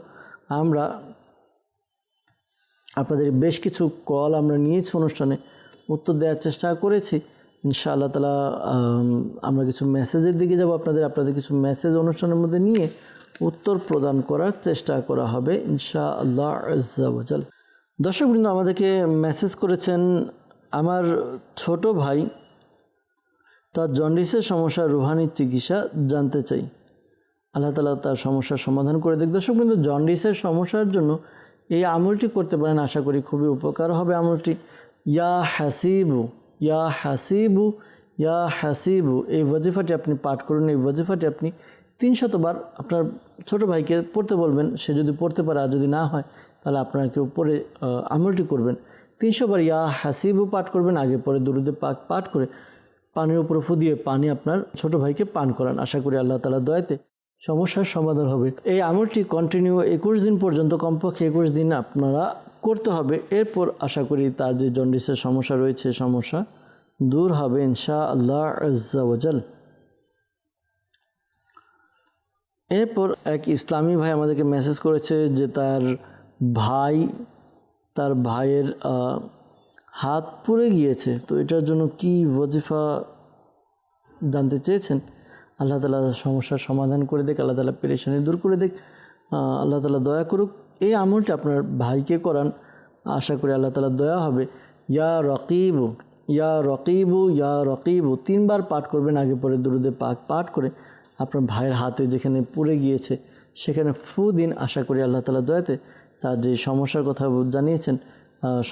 আমরা আপনাদের বেশ কিছু কল আমরা নিয়েছি, অনুষ্ঠানে উত্তর দেওয়ার চেষ্টা করেছি। ইনশাআল্লাহ তাআলা আমরা কিছু মেসেজের দিকে যাব। আপনাদের কিছু মেসেজ অনুষ্ঠানের মধ্যে নিয়ে উত্তর প্রদান করার চেষ্টা করা হবে ইনশাআল্লাহ আজ্জা ওয়াজাল। দর্শকবৃন্দ, আমাদেরকে মেসেজ করেছেন, আমার ছোট ভাই তার জন্ডিসের সমস্যা, রুহানি চিকিৎসা জানতে চাই। আল্লাহ তাআলা তার সমস্যার সমাধান করে দেখ। দর্শকবৃন্দ, জন্ডিসের সমস্যার জন্য এই আমলটি করতে পারেন। আশা করি খুবই উপকার হবে আমলটি। ইয়া হাসিবু, ইয়া হাসিবু, ইয়া হাসিবু, এই ওয়াজিফাটি আপনি পাঠ করুন। এই ওয়াজিফাটি আপনি 300 বার আপনার ছোট ভাইকে পড়তে বলবেন। সে যদি পড়তে পারে, আর যদি না হয় তাহলে আপনার কেউ পড়ে আমলটি করবেন। 300 বার ইয়া হাসিবু পাঠ করবেন। আগে পরে দুরুদে পাক পাঠ করে পানির উপরে ফু দিয়ে পানি আপনার ছোট ভাইকে পান করান। আশা করি আল্লাহ তাআলার দয়াতে সমস্যার সমাধান হবে। এই আমলটি কন্টিনিউ 21 দিন পর্যন্ত, কমপক্ষে 21 দিন আপনারা করতে হবে। এরপর আশা করি তার যে জন্ডিসের সমস্যা রয়েছে, সমস্যা দূর হবে ইনশাআল্লাহ আজ্জা ওয়াজাল। এরপর এক ইসলামী ভাই আমাদেরকে মেসেজ করেছে যে তার ভাইয়ের হাত পুড়ে গিয়েছে। তো এটার জন্য কি ওয়াজিফা জানতে চেয়েছেন। আল্লাহ তাআলা সমস্যার সমাধান করে দেখ, আল্লাহ তাআলা পেরেশানি দূর করে দেখ, আল্লাহ তাআলা দয়া করুক। এই আমলটা আপনার ভাইকে করান, আশা করি আল্লাহ তাআলা দয়া হবে। ইয়া রকিবু ইয়া রকিবু ইয়া রকিবু 3 বার পাঠ করবেন, আগে পরে দুরুদে পাক পাঠ করে আপনার ভাইয়ের হাতে যেখানে পুড়ে গিয়েছে সেখানে ফু দিন। আশা করি আল্লাহ তাআলা দয়াতে তার যে সমস্যার কথা জানিয়েছেন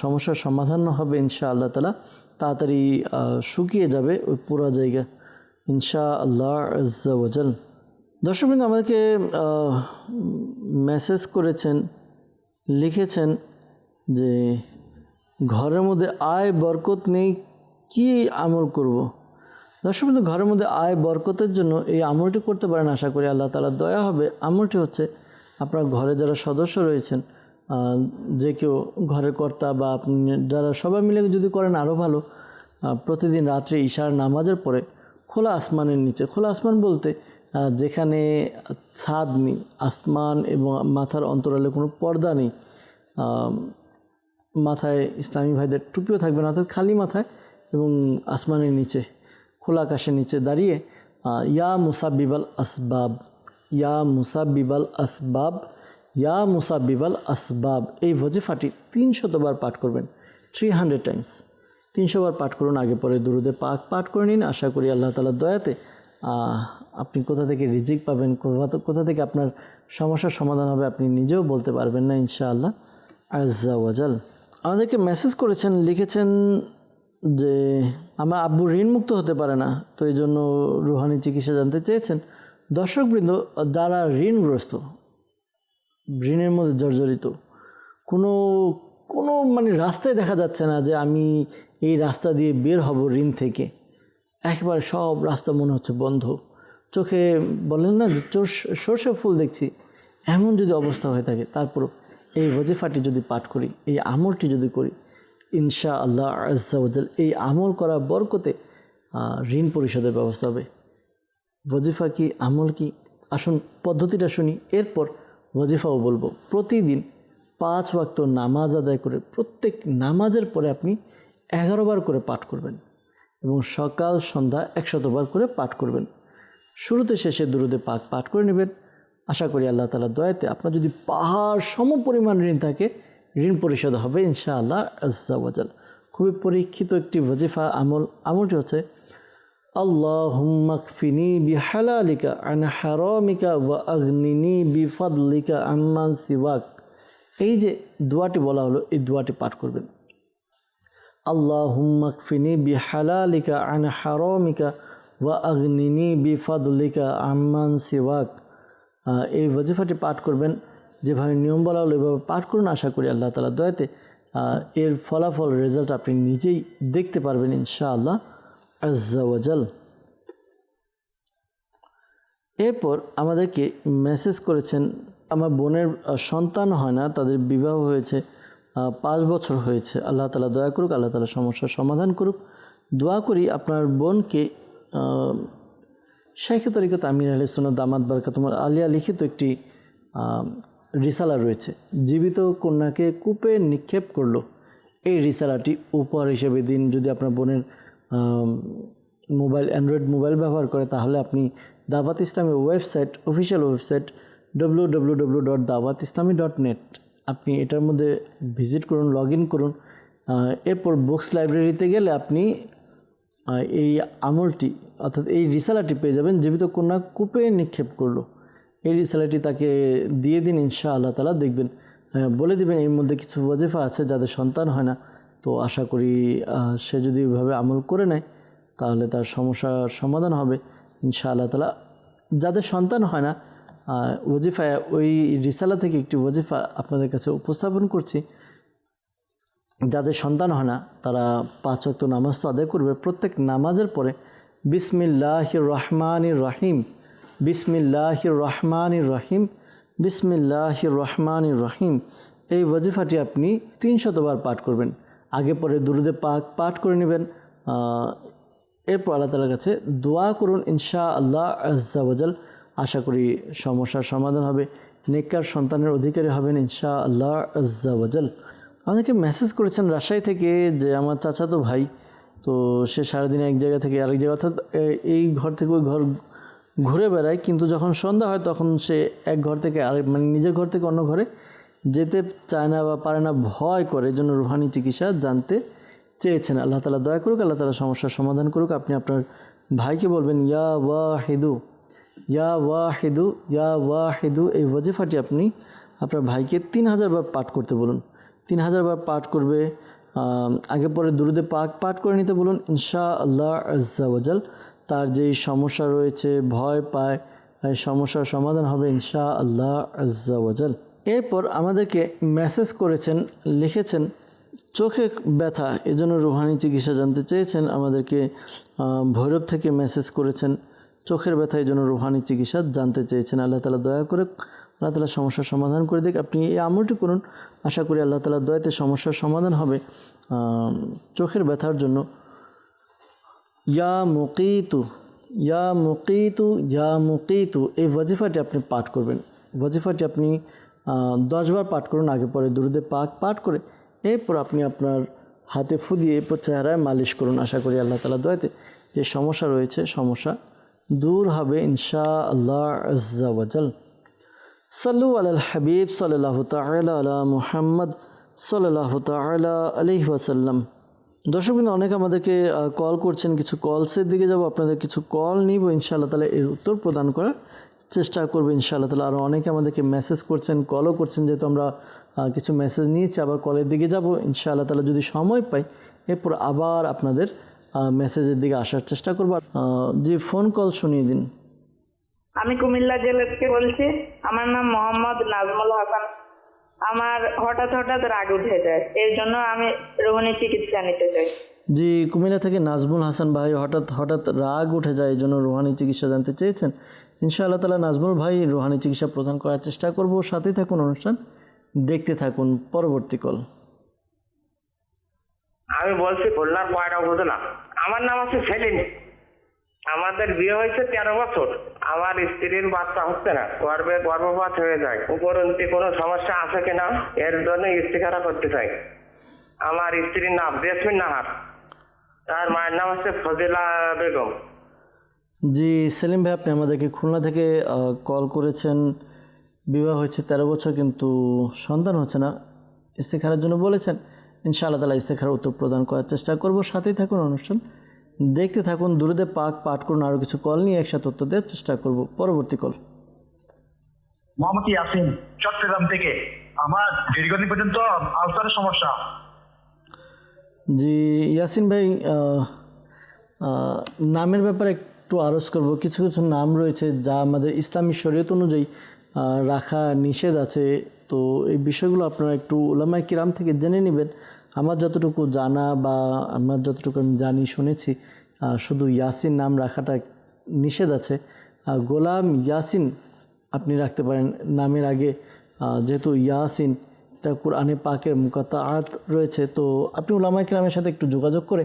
সমস্যার সমাধান হবে ইনশাআল্লাহ তাআলা, তাড়াতাড়ি শুকিয়ে যাবে ওই পুরো জায়গা ইনশাআল্লাহ আজ্জা ওয়াজাল। দর্শকবৃন্দ আমাদেরকে মেসেজ করেছেন, লিখেছেন যে ঘরের মধ্যে আয় বরকত নেই, কি আমল করব। দর্শকবৃন্দ ঘরের মধ্যে আয় বরকতের জন্য এই আমলটি করতে পারেন, আশা করি আল্লাহ তাআলার দয়া হবে। আমলটি হচ্ছে আপনার ঘরে যারা সদস্য রয়েছেন, যে কেউ ঘরের কর্তা বা আপনি যারা সবাই মিলে যদি করেন আরও ভালো, প্রতিদিন রাত্রে ঈশার নামাজের পরে খোলা আসমানের নিচে, খোলা আসমান বলতে যেখানে ছাদ নেই, আসমান এবং মাথার অন্তরালে কোনো পর্দা নেই, মাথায় ইসলামী ভাইদের টুপিও থাকবে না, অর্থাৎ খালি মাথায় এবং আসমানের নিচে খোলা আকাশের নিচে দাঁড়িয়ে ইয়া মুসাব্বিবাল আসবাব, ইয়া মুসাব্বিবাল আসবাব, ইয়া মুসাব্বিবাল আসবাব এই ওয়াজিফাটি 300 বার পাঠ করবেন, 300 টাইমস 300 বার পাঠ করুন। আগে পরে দুরুদে পাক পাঠ করে নিন। আশা করি আল্লাহ তাআলার দয়াতে আপনি কোথা থেকে রিজিক পাবেন, কোথা থেকে আপনার সমস্যার সমাধান হবে আপনি নিজেও বলতে পারবেন না ইনশাআল্লাহ আজ্জা ওয়াজাল। আমাদেরকে মেসেজ করেছেন, লিখেছেন যে আমার আব্বু ঋণমুক্ত হতে পারে না, তো এই জন্য রুহানি চিকিৎসা জানতে চেয়েছেন। দর্শকবৃন্দ যারা ঋণগ্রস্ত, ঋণের মধ্যে জর্জরিত, কোনো মানে রাস্তায় দেখা যাচ্ছে না যে আমি এই রাস্তা দিয়ে বের হব ঋণ থেকে, একেবারে সব রাস্তা মনে হচ্ছে বন্ধ, চোখে বলেন না যে সর্ষে ফুল দেখছি, এমন যদি অবস্থা হয়ে থাকে, তারপর এই ওয়াজিফাটি যদি পাঠ করি, এই আমলটি যদি করি ইনশাআল্লাহ আজ্জা ওয়াজাল, এই আমল করার বরকতে ঋণ পরিশোধের ব্যবস্থা হবে। ওয়াজিফা কি, আমল কি, আসুন পদ্ধতিটা শুনি, এরপর ওয়াজিফাও বলবো। প্রতিদিন 5 ওয়াক্ত নামাজ আদায় করে প্রত্যেক নামাজের পরে আপনি 11 বার করে পাঠ করবেন এবং সকাল সন্ধ্যা 100 বার করে পাঠ করবেন। শুরুতে শেষে দুরুদে পাক পাঠ করে নেবেন। আশা করি আল্লাহ তাআলার দয়াতে আপনার যদি পাহাড় সম পরিমাণ ঋণ থাকে, ঋণ পরিশোধ হবে ইনশাআল্লাহ আজ্জা ওয়াজাল। খুবই পরীক্ষিত একটি ওয়াজিফা আমলটি হচ্ছে আল্লাহুম্মা কফিনি বিহালালিকা আন হারামিকা ওয়া আগনিনি বিফাদলিকা আম্মান সিওয়াক। এই যে দোয়াটি বলা হলো, এই দোয়াটি পাঠ করবেন। আল্লাহুম্মা কফিনি বিহালালিকা আন হারামিকা ওয়া আগনিনি বিফাদলিকা আম্মান সিওয়াক। এই ওয়াজিফাটি পাঠ করবেন, যেভাবে নিয়ম বলা হলো এভাবে পাঠ করুন। আশা করি আল্লাহ তাআলার দয়াতে এর ফলাফল রেজাল্ট আপনি নিজেই দেখতে পারবেন ইনশাআল্লাহ আজ্জা ওয়াজাল। এরপর আমাদেরকে মেসেজ করেছেন, আমার বোনের সন্তান হয় না, তাদের বিবাহ হয়েছে 5 বছর হয়েছে, আল্লাহ তাআলা দয়া করুক, আল্লাহ তাআলা সমস্যার সমাধান করুক। দোয়া করি আপনার বোনকে শাইখে তরিকত আমির আহলে সুন্নাত দামাত বারকাতুহুল আলিয়া লিখিত একটি রিসালা রয়েছে, জীবিত কন্যাকে কূপে নিক্ষেপ করলো। এই রিসালাটি উপহার হিসেবে দিন। যদি আপনার বোনের অ্যান্ড্রয়েড মোবাইল ব্যবহার করে, তাহলে আপনি দাওয়াত ইসলামের ওয়েবসাইট, অফিসিয়াল ওয়েবসাইট www.dawatislami.net, আপনি এটার মধ্যে ভিজিট করুন, লগ ইন করুন। এরপর বুকস লাইব্রেরিতে গেলে আপনি এই আমলটি অর্থাৎ এই রিসালাটি পেয়ে যাবেন, জীবিত কন্যা কূপে নিক্ষেপ করলো। এই রিসালাটি তাকে দিয়ে দিন ইনশাআল্লাহ তাআলা, দেখবেন বলে দিবেন এর মধ্যে কিছু ওয়াজিফা আছে যাদের সন্তান হয় না। তো আশা করি সে যদি ওইভাবে আমল করে নেয় তাহলে তার সমস্যার সমাধান হবে ইনশাআল্লাহ তাআলা। যাদের সন্তান হয় না, ওয়াজিফা ওই রিসালা থেকে একটি ওয়াজিফা আপনাদের কাছে উপস্থাপন করছি। যাদের সন্তান হয় না তারা 5 ওয়াক্ত নামাজ তো আদায় করবে। প্রত্যেক নামাজের পরে বিসমিল্লাহির রহমানির রহিম, বিসমিল্লাহির রহমানির রহিম, বিসমিল্লাহির রহমানির রহিম এই ওয়াজিফাটি আপনি 300 বার পাঠ করবেন। আগে পরে দুরুদে পাক পাঠ করে নেবেন। এরপর আল্লাহ তাআলার কাছে দোয়া করুন ইনশাআল্লাহ আজ্জা ওয়াজাল। আশা করি সমস্যার সমাধান হবে, নেককার সন্তানের অধিকারী হবেন ইনশাআল্লাহ আজ্জা ওয়াজাল। আমাদেরকে মেসেজ করেছেন রাজশাহী থেকে যে আমার চাচাতো ভাই, তো সে সারাদিন এক জায়গা থেকে আরেক জায়গা, অর্থাৎ এই ঘর থেকে ওই ঘর ঘুরে বেড়ায়, কিন্তু যখন সন্ধ্যা হয় তখন সে এক ঘর থেকে আরেক মানে নিজের ঘর থেকে অন্য ঘরে যেতে চায় না বা পারে না, ভয় করে। এজন্য রুহানি চিকিৎসা জানতে চেয়েছেন। আল্লাহ তাআলা দয়া করুক, আল্লাহ তাআলা সমস্যার সমাধান করুক। আপনি আপনার ভাইকে বলবেন ইয়া ওয়াহিদু, ইয়া ওয়াহিদু, ইয়া ওয়াহিদু, এই ওয়াজিফাটি আপনি আপনার ভাইকে 3000 বার পাঠ করতে বলুন। 3000 বার পাঠ করবে। আগে পরে দুরুদে পাক পাঠ করে নিতে বলুন। ইনশাআল্লাহ আজ্জা ওয়াজাল তার যেই সমস্যা রয়েছে, ভয় পায়, এই সমস্যার সমাধান হবে ইনশাআল্লাহ আজ্জা ওয়াজাল। এরপর আমাদেরকে মেসেজ করেছেন, লিখেছেন চোখে ব্যথা, এজন্য রুহানি চিকিৎসা জানতে চেয়েছেন। আমাদেরকে ভৈরব থেকে মেসেজ করেছেন চোখের ব্যথা, এই জন্য রুহানি চিকিৎসা জানতে চেয়েছেন। আল্লাহ তাআলা দয়া করে আল্লাহ তাআলা সমস্যার সমাধান করে দিক। আপনি এই আমলটি করুন, আশা করি আল্লাহ তাআলার দয়াতে সমস্যার সমাধান হবে চোখের ব্যথার জন্য। ইয়া মুকিতু, ইয়া মুকিতু, ইয়া মুকিতু, এই ওয়াজিফাটি আপনি পাঠ করবেন। ওয়াজিফাটি আপনি 10 বার পাঠ করুন, আগে পরে দুরুদে পাক পাঠ করে এরপর আপনি আপনার হাতে ফু দিয়ে এরপর চেহারায় মালিশ করুন। আশা করি আল্লাহ তাআলার দয়াতে যে সমস্যা রয়েছে সমস্যা দূর হবে ইনশাআল্লাহ আজ্জা ওয়াজাল। সাল্লু আলাল হাবিব সাল্লাল্লাহু তাআলা আলা মুহাম্মদ সাল্লাল্লাহু তাআলা আলাইহি ওয়াসাল্লাম। দর্শকবৃন্দ, অনেক আমাদেরকে কল করছেন, কিছু কলসের দিকে যাব, আপনাদের কিছু কল নিব, ইনশাআল্লাহ তাআলা এর উত্তর প্রদান করার চেষ্টা করবো ইনশাআল্লাহ তাআলা। আরও অনেকে আমাদেরকে মেসেজ করছেন, কলও করছেন, যেহেতু আমরা কিছু মেসেজ নিয়েছি, আবার কলের দিকে যাব ইনশাআল্লাহ তাআলা। যদি সময় পাই এরপর আবার আপনাদের মেসেজের দিকে আসার চেষ্টা করবো। জি, ফোন কল শুনিয়ে দিন। আমি কুমিল্লা জেলা থেকে বলছি। আমার নাম মোহাম্মদ নাজমুল হাসান। আমার হঠাৎ হঠাৎ রাগ উঠে যায়, এর জন্য আমি রুহানি চিকিৎসা নিতে চাই। জি, কুমিল্লা থেকে নাজমুল হাসান ভাই, হঠাৎ হঠাৎ রাগ উঠে যায়, এই জন্য রুহানি চিকিৎসা জানতে চেয়েছেন। ইনশাআল্লাহ তাআলা নাজমুল ভাই রুহানি চিকিৎসা প্রদান করার চেষ্টা করব। সাথেই থাকুন, অনুষ্ঠান দেখতে থাকুন। পরবর্তী কল। আমি বলছি খুলনার কয়টা উপজেলা। আমার নাম আছে সেলিম। আমাদের বিয়ে হয়েছে 13 বছর। আমার স্ত্রীর বাচ্চা হচ্ছে না, গর্ভপাত হয়ে যায়। উপরন্তু কোনো সমস্যা আছে কিনা এর জন্য ইস্তিখারা করতে চাই। আমার স্ত্রীর নাম জেসমিন নাহার, তার মায়ের নাম হচ্ছে ফজিলা বেগম। জি সেলিম ভাই, আপনি আমাদেরকে খুলনা থেকে কল করেছেন। বিবাহ হয়েছে 13 বছর, কিন্তু সন্তান হচ্ছে না, ইস্তিখারার জন্য বলেছেন। ইনশাআল্লাহ তাআলা ইস্তিখারার উত্তর প্রদান করার চেষ্টা করব। সাথেই থাকুন, অনুষ্ঠান দেখতে থাকুন। দুরুদে পাক পাঠ করুন। আরও কিছু কল নিয়ে একসাথে উত্তর দেওয়ার চেষ্টা করব। পরবর্তী কল। মোহাম্মদ ইয়াসিন, চট্টগ্রাম থেকে। আমার দীর্ঘদিন পর্যন্ত আলসারের সমস্যা। জি ইয়াসিন ভাই, নামের ব্যাপারে একটু আরজ করব। কিছু কিছু নাম রয়েছে যা আমাদের ইসলামী শরীয়ত অনুযায়ী রাখা নিষেধ আছে। তো এই বিষয়গুলো আপনারা একটু উলামায়ে কিরাম থেকে জেনে নেবেন। আমার যতটুকু জানা বা আমার যতটুকু আমি জানি শুনেছি, শুধু ইয়াসিন নাম রাখাটা নিষেধ আছে। গোলাম ইয়াসিন আপনি রাখতে পারেন নামের আগে, যেহেতু ইয়াসিন এটা কোরআনে পাকের মুকাত্তাআত রয়েছে। তো আপনি উলামায়ে কিরামের সাথে একটু যোগাযোগ করে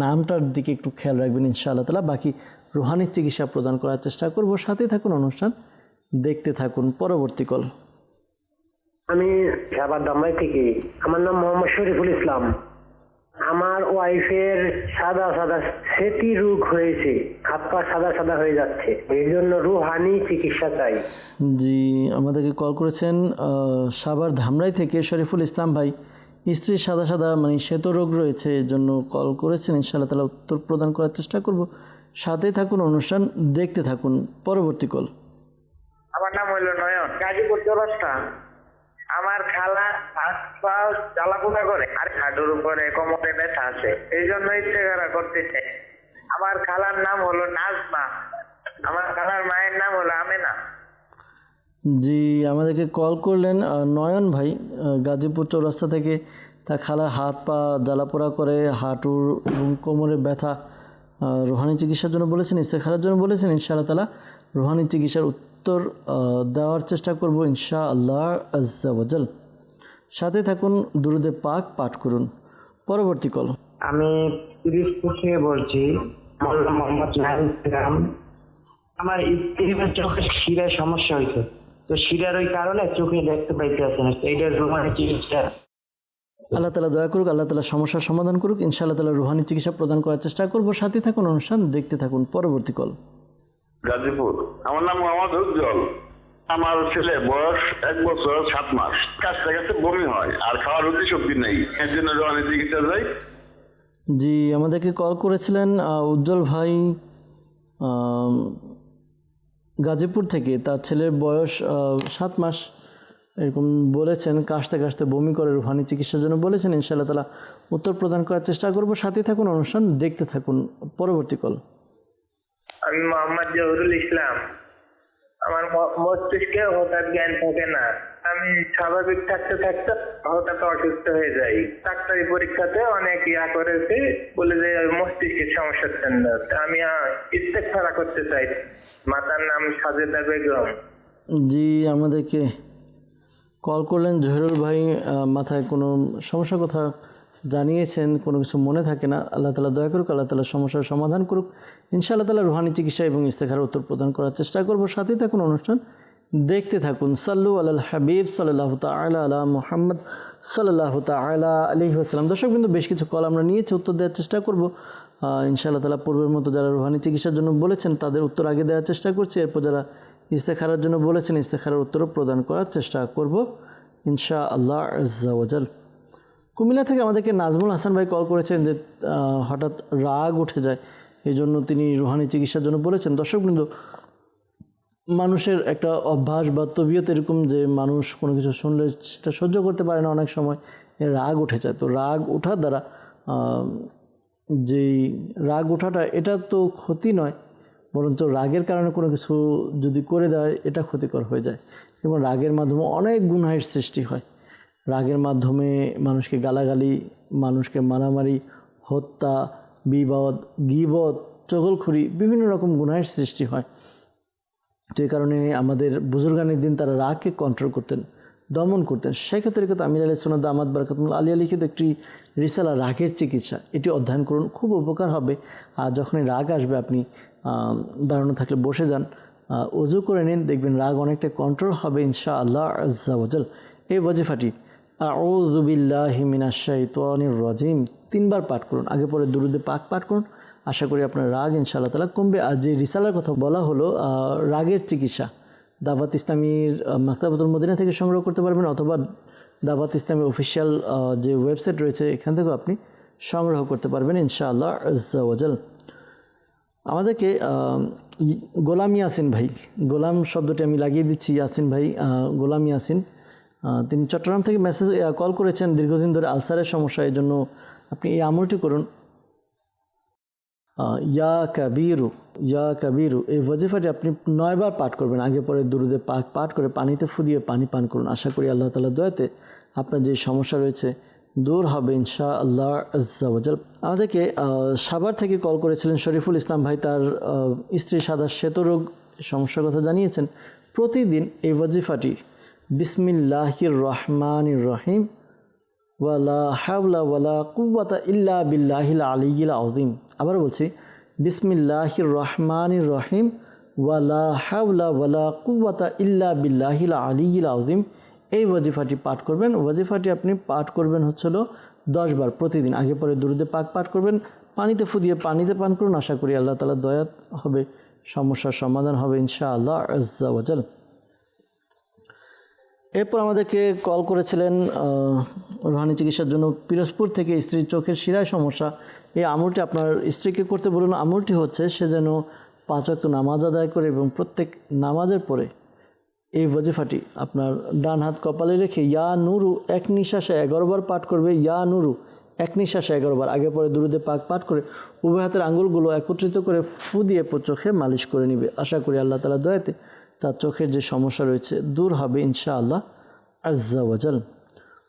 নামটার দিকে একটু খেয়াল রাখবেন ইনশাআল্লাহ তাআলা। বাকি রুহানি চিকিৎসা প্রদান করার চেষ্টা করব। সাথেই থাকুন, অনুষ্ঠান দেখতে থাকুন। পরবর্তী কল। আমি সাভার দামাই থেকে। আমার নাম মোহাম্মদ শরীফুল ইসলাম। আমার ওয়াইফের সাদা সাদা সেতি রোগ হয়েছে, হাত পা সাদা সাদা হয়ে যাচ্ছে, এই জন্য রুহানি চিকিৎসা চাই। জি, আমাদেরকে কল করেছেন সাভার ধামরাই থেকে শরীফুল ইসলাম ভাই। স্ত্রীর সাদা সাদা মানে শ্বেত রোগ রয়েছে, এর জন্য কল করেছেন। ইনশাআল্লাহ তাআলা উত্তর প্রদান করার চেষ্টা করব। সাথেই থাকুন, অনুষ্ঠান দেখতে থাকুন। পরবর্তী কল। আমার নাম হইল নয়ন, গাজীপুর চৌরাস্তা। আমার খালা হাত পা জ্বালাপোড়া করে আর হাঁটুর উপরে কোমরে ব্যথা আছে, এই জন্য ইস্তেখারা করতে চাই। আমার খালার নাম হলো নাজমা, আমার খালার মায়ের নাম হলো আমেনা। জি, আমাদেরকে কল করলেন নয়ন ভাই গাজীপুর চৌরাস্তা থেকে। তার খালার হাত পা জ্বালাপোড়া করে, হাঁটুর এবং কোমরে ব্যথা, রুহানি চিকিৎসার জন্য বলেছেন, ইস্তেখারার জন্য বলেছেন। ইনশাআল্লাহ তাআলা রুহানি চিকিৎসার উত্তর দেওয়ার চেষ্টা করব ইনশাআল্লাহ আজ্জা ওয়াজাল। সাথে থাকুন, দুরুদে পাক পাঠ করুন। পরবর্তী কল। আমি পিরিজপুর থেকে বলছি। আমার নাম মোহাম্মদ নাহিদ ইসলাম। আমার স্ত্রীর চোখে শিরায় সমস্যা হয়েছে, তো শিরার ওই কারণে চোখে দেখতে পাইতেছে না, এইটার রুহানি চিকিৎসা। আল্লাহ তাআলা দয়া করুক, আল্লাহ তাআলা সমস্যার সমাধান করুক। ইনশাআল্লাহ তাআলা রুহানি চিকিৎসা প্রদান করার চেষ্টা করব। সাথে থাকুন, অনুষ্ঠান দেখতে থাকুন। পরবর্তী কল। গাজীপুর। আমার নাম মোহাম্মদ উজ্জ্বল। আমার ছেলে বয়স 1 বছর 7 মাস। কাছতে কাছতে বমি হয় আর খাওয়ার রুচি শক্তি নেই, এর জন্য রোহানি চিকিৎসা যাই। জি, আমাদেরকে কল করেছিলেন উজ্জ্বল ভাই গাজীপুর থেকে। তার ছেলের বয়স 7 মাস, এরকম বলেছেন কাশতে কাশতে বমি করে, রুহানি চিকিৎসার জন্য বলেছেন। ইনশাআল্লাহ তাআলা উত্তর প্রদান করার চেষ্টা করব। সাথে থাকুন, অনুষ্ঠান দেখতে থাকুন। পরবর্তী কল। আমি মোহাম্মদ জহুরুল ইসলাম। আমার মস্তিষ্কে হঠাৎ জ্ঞান থাকে না। আমি স্বাভাবিক থাকতে থাকতে হঠাৎ অসুস্থ হয়ে যাই। ডাক্তারি পরীক্ষাতে অনেক করেছে, বলে যে মস্তিষ্কের সমস্যার জন্য। আমি ইস্তেগফার করতে চাই। মাতার নাম সাজেদা বেগম। জি, আমাদেরকে কল করলেন জহিরুল ভাই, মাথায় কোনো সমস্যার কথা জানিয়েছেন, কোনো কিছু মনে থাকে না। আল্লাহ তাআলা দয়া করুক, আল্লাহ তাআলা সমস্যার সমাধান করুক। ইনশাআল্লাহ তাআলা রুহানি চিকিৎসা এবং ইস্তেখারার উত্তর প্রদান করার চেষ্টা করব। সাথে থাকুন, অনুষ্ঠান দেখতে থাকুন। সাল্লু আলাল হাবিব সাল্লাল্লাহু তাআলা আলা মুহাম্মদ সাল্লাল্লাহু তাআলা আলাইহি ওয়াসাল্লাম। দর্শক বিন্দু, বেশ কিছু কল আমরা নিয়েছি, উত্তর দেওয়ার চেষ্টা করব। ইনশাআল্লাহ তাআলা পূর্বের মতো যারা রুহানি চিকিৎসার জন্য বলেছেন তাদের উত্তর আগে দেওয়ার চেষ্টা করছি। এরপর যারা ইস্তেখারার জন্য বলেছেন ইস্তেখারার উত্তরও প্রদান করার চেষ্টা করব ইনশাআল্লাহ আজ্জা ওয়াজাল। কুমিল্লা থেকে আমাদেরকে নাজমুল হাসান ভাই কল করেছেন যে হঠাৎ রাগ উঠে যায়, এই জন্য তিনি রুহানি চিকিৎসার জন্য বলেছেন। দর্শকবৃন্দ, মানুষের একটা অভ্যাস বা তবিয়ত এরকম যে মানুষ কোনো কিছু শুনলে সেটা সহ্য করতে পারে না, অনেক সময় রাগ উঠে যায়। তো রাগ ওঠার দ্বারা যেই রাগ ওঠাটা এটা তো ক্ষতি নয়, বরঞ্চ রাগের কারণে কোনো কিছু যদি করে দেয় এটা ক্ষতিকর হয়ে যায়। এবং রাগের মাধ্যমে অনেক গুনাহের সৃষ্টি হয়। রাগের মাধ্যমে মানুষকে গালাগালি, মানুষকে মারামারি, হত্যা, বিবাদ, গীবত, চগলখুরি, বিভিন্ন রকম গুনাহের সৃষ্টি হয়। তো এই কারণে আমাদের বুজুর্গানের দিন তারা রাগকে কন্ট্রোল করতেন, দমন করতেন। সেক্ষেত্রে কিন্তু আমির আলাইহিস সালাম দামাত বারাকাতুল আলিয়া লিখিত একটি রিসালা রাগের চিকিৎসা, এটি অধ্যয়ন করুন, খুব উপকার হবে। আর যখনই রাগ আসবে আপনি দাঁড়ানো থাকলে বসে যান, ওযু করে নিন, দেখবেন রাগ অনেকটা কন্ট্রোল হবে ইনশাআল্লাহ আজ্জা ওয়াজাল। এই ওয়াজিফাটি আউযু বিল্লাহি মিনাশ শাইতানির রাজিম 3 বার পাঠ করুন, আগে পরে দুরুদে পাক পাঠ করুন। আশা করি আপনার রাগ ইনশাআল্লাহ তাআলা কমবে। আর যে রিসালার কথা বলা হলো রাগের চিকিৎসা, দাওয়াত ইসলামীর মাকতাবাতুল মদিনা থেকে সংগ্রহ করতে পারবেন, অথবা দাওয়াত ইসলামী অফিসিয়াল যে ওয়েবসাইট রয়েছে এখান থেকেও আপনি সংগ্রহ করতে পারবেন ইনশাআল্লাহ আজ্জা ওয়াজাল। আমাদেরকে গোলাম ইয়াসিন ভাই, গোলাম শব্দটি আমি লাগিয়ে দিচ্ছি, ইয়াসিন ভাই, গোলাম ইয়াসিন, তিনি চট্টগ্রাম থেকে কল করেছেন। দীর্ঘদিন ধরে আলসারের সমস্যা, এই জন্য আপনি এই আমলটি করুন। ইয়া কাবিরু, ইয়া কাবিরু, এই ওয়াজিফাটি আপনি 9 বার পাঠ করবেন, আগে পরে দুরুদে পাক পাঠ করে পানিতে ফুদিয়ে পানি পান করুন। আশা করি আল্লাহ তাআলার দয়াতে আপনার যে সমস্যা রয়েছে দূর হবে ইনশাআল্লাহ আজ্জা ওয়াজাল। আমাদেরকে সাভার থেকে কল করেছিলেন শরীফুল ইসলাম ভাই, তার স্ত্রী সাদা শ্বেতরোগ সমস্যার কথা জানিয়েছেন। প্রতিদিন এই ওয়াজিফাটি বিসমিল্লাহির রহমানির রহিম ওয়ালা হাওলা ওয়ালা কুওয়াতা ইল্লা বিল্লাহিল আলিয়্যিল আযীম। আবার বলছি, বিসমিল্লাহির রহমানির রহিম ওয়ালা হাওলা ওয়ালা কুওয়াতা ইল্লা বিল্লাহিল আলিয়্যিল আযীম। এই ওয়াজিফাটি পাঠ করবেন। ওয়াজিফাটি আপনি পাঠ করবেন হচ্ছিল 10 বার প্রতিদিন, আগে পরে দুরুদে পাক পাঠ করবেন, পানিতে ফুদিয়ে পানিতে পান করুন। আশা করি আল্লাহ তাআলার দয়া হবে, সমস্যার সমাধান হবে ইনশাআল্লাহ আজ্জা ওয়াজাল। এরপর আমাদেরকে কল করেছিলেন রুহানি চিকিৎসার জন্য পিরোজপুর থেকে, স্ত্রীর চোখের শিরায় সমস্যা। এই আমলটি আপনার স্ত্রীকে করতে বলুন। আমলটি হচ্ছে সে যেন 5 ওয়াক্ত নামাজ আদায় করে এবং প্রত্যেক নামাজের পরে এই ওয়াজিফাটি আপনার ডান হাত কপালে রেখে ইয়া নুরু 1 নিঃশ্বাসে 11 বার পাঠ করবে। ইয়া নুরু 1 নিঃশ্বাসে 11 বার, আগে পরে দুরুদে পাক পাঠ করে উভয় হাতের আঙ্গুলগুলো একত্রিত করে ফু দিয়ে চোখে মালিশ করে নেবে। আশা করি আল্লাহ তাআলার দয়াতে তার চোখের যে সমস্যা রয়েছে দূর হবে ইনশাআল্লাহ আজ্জা ওয়াজাল।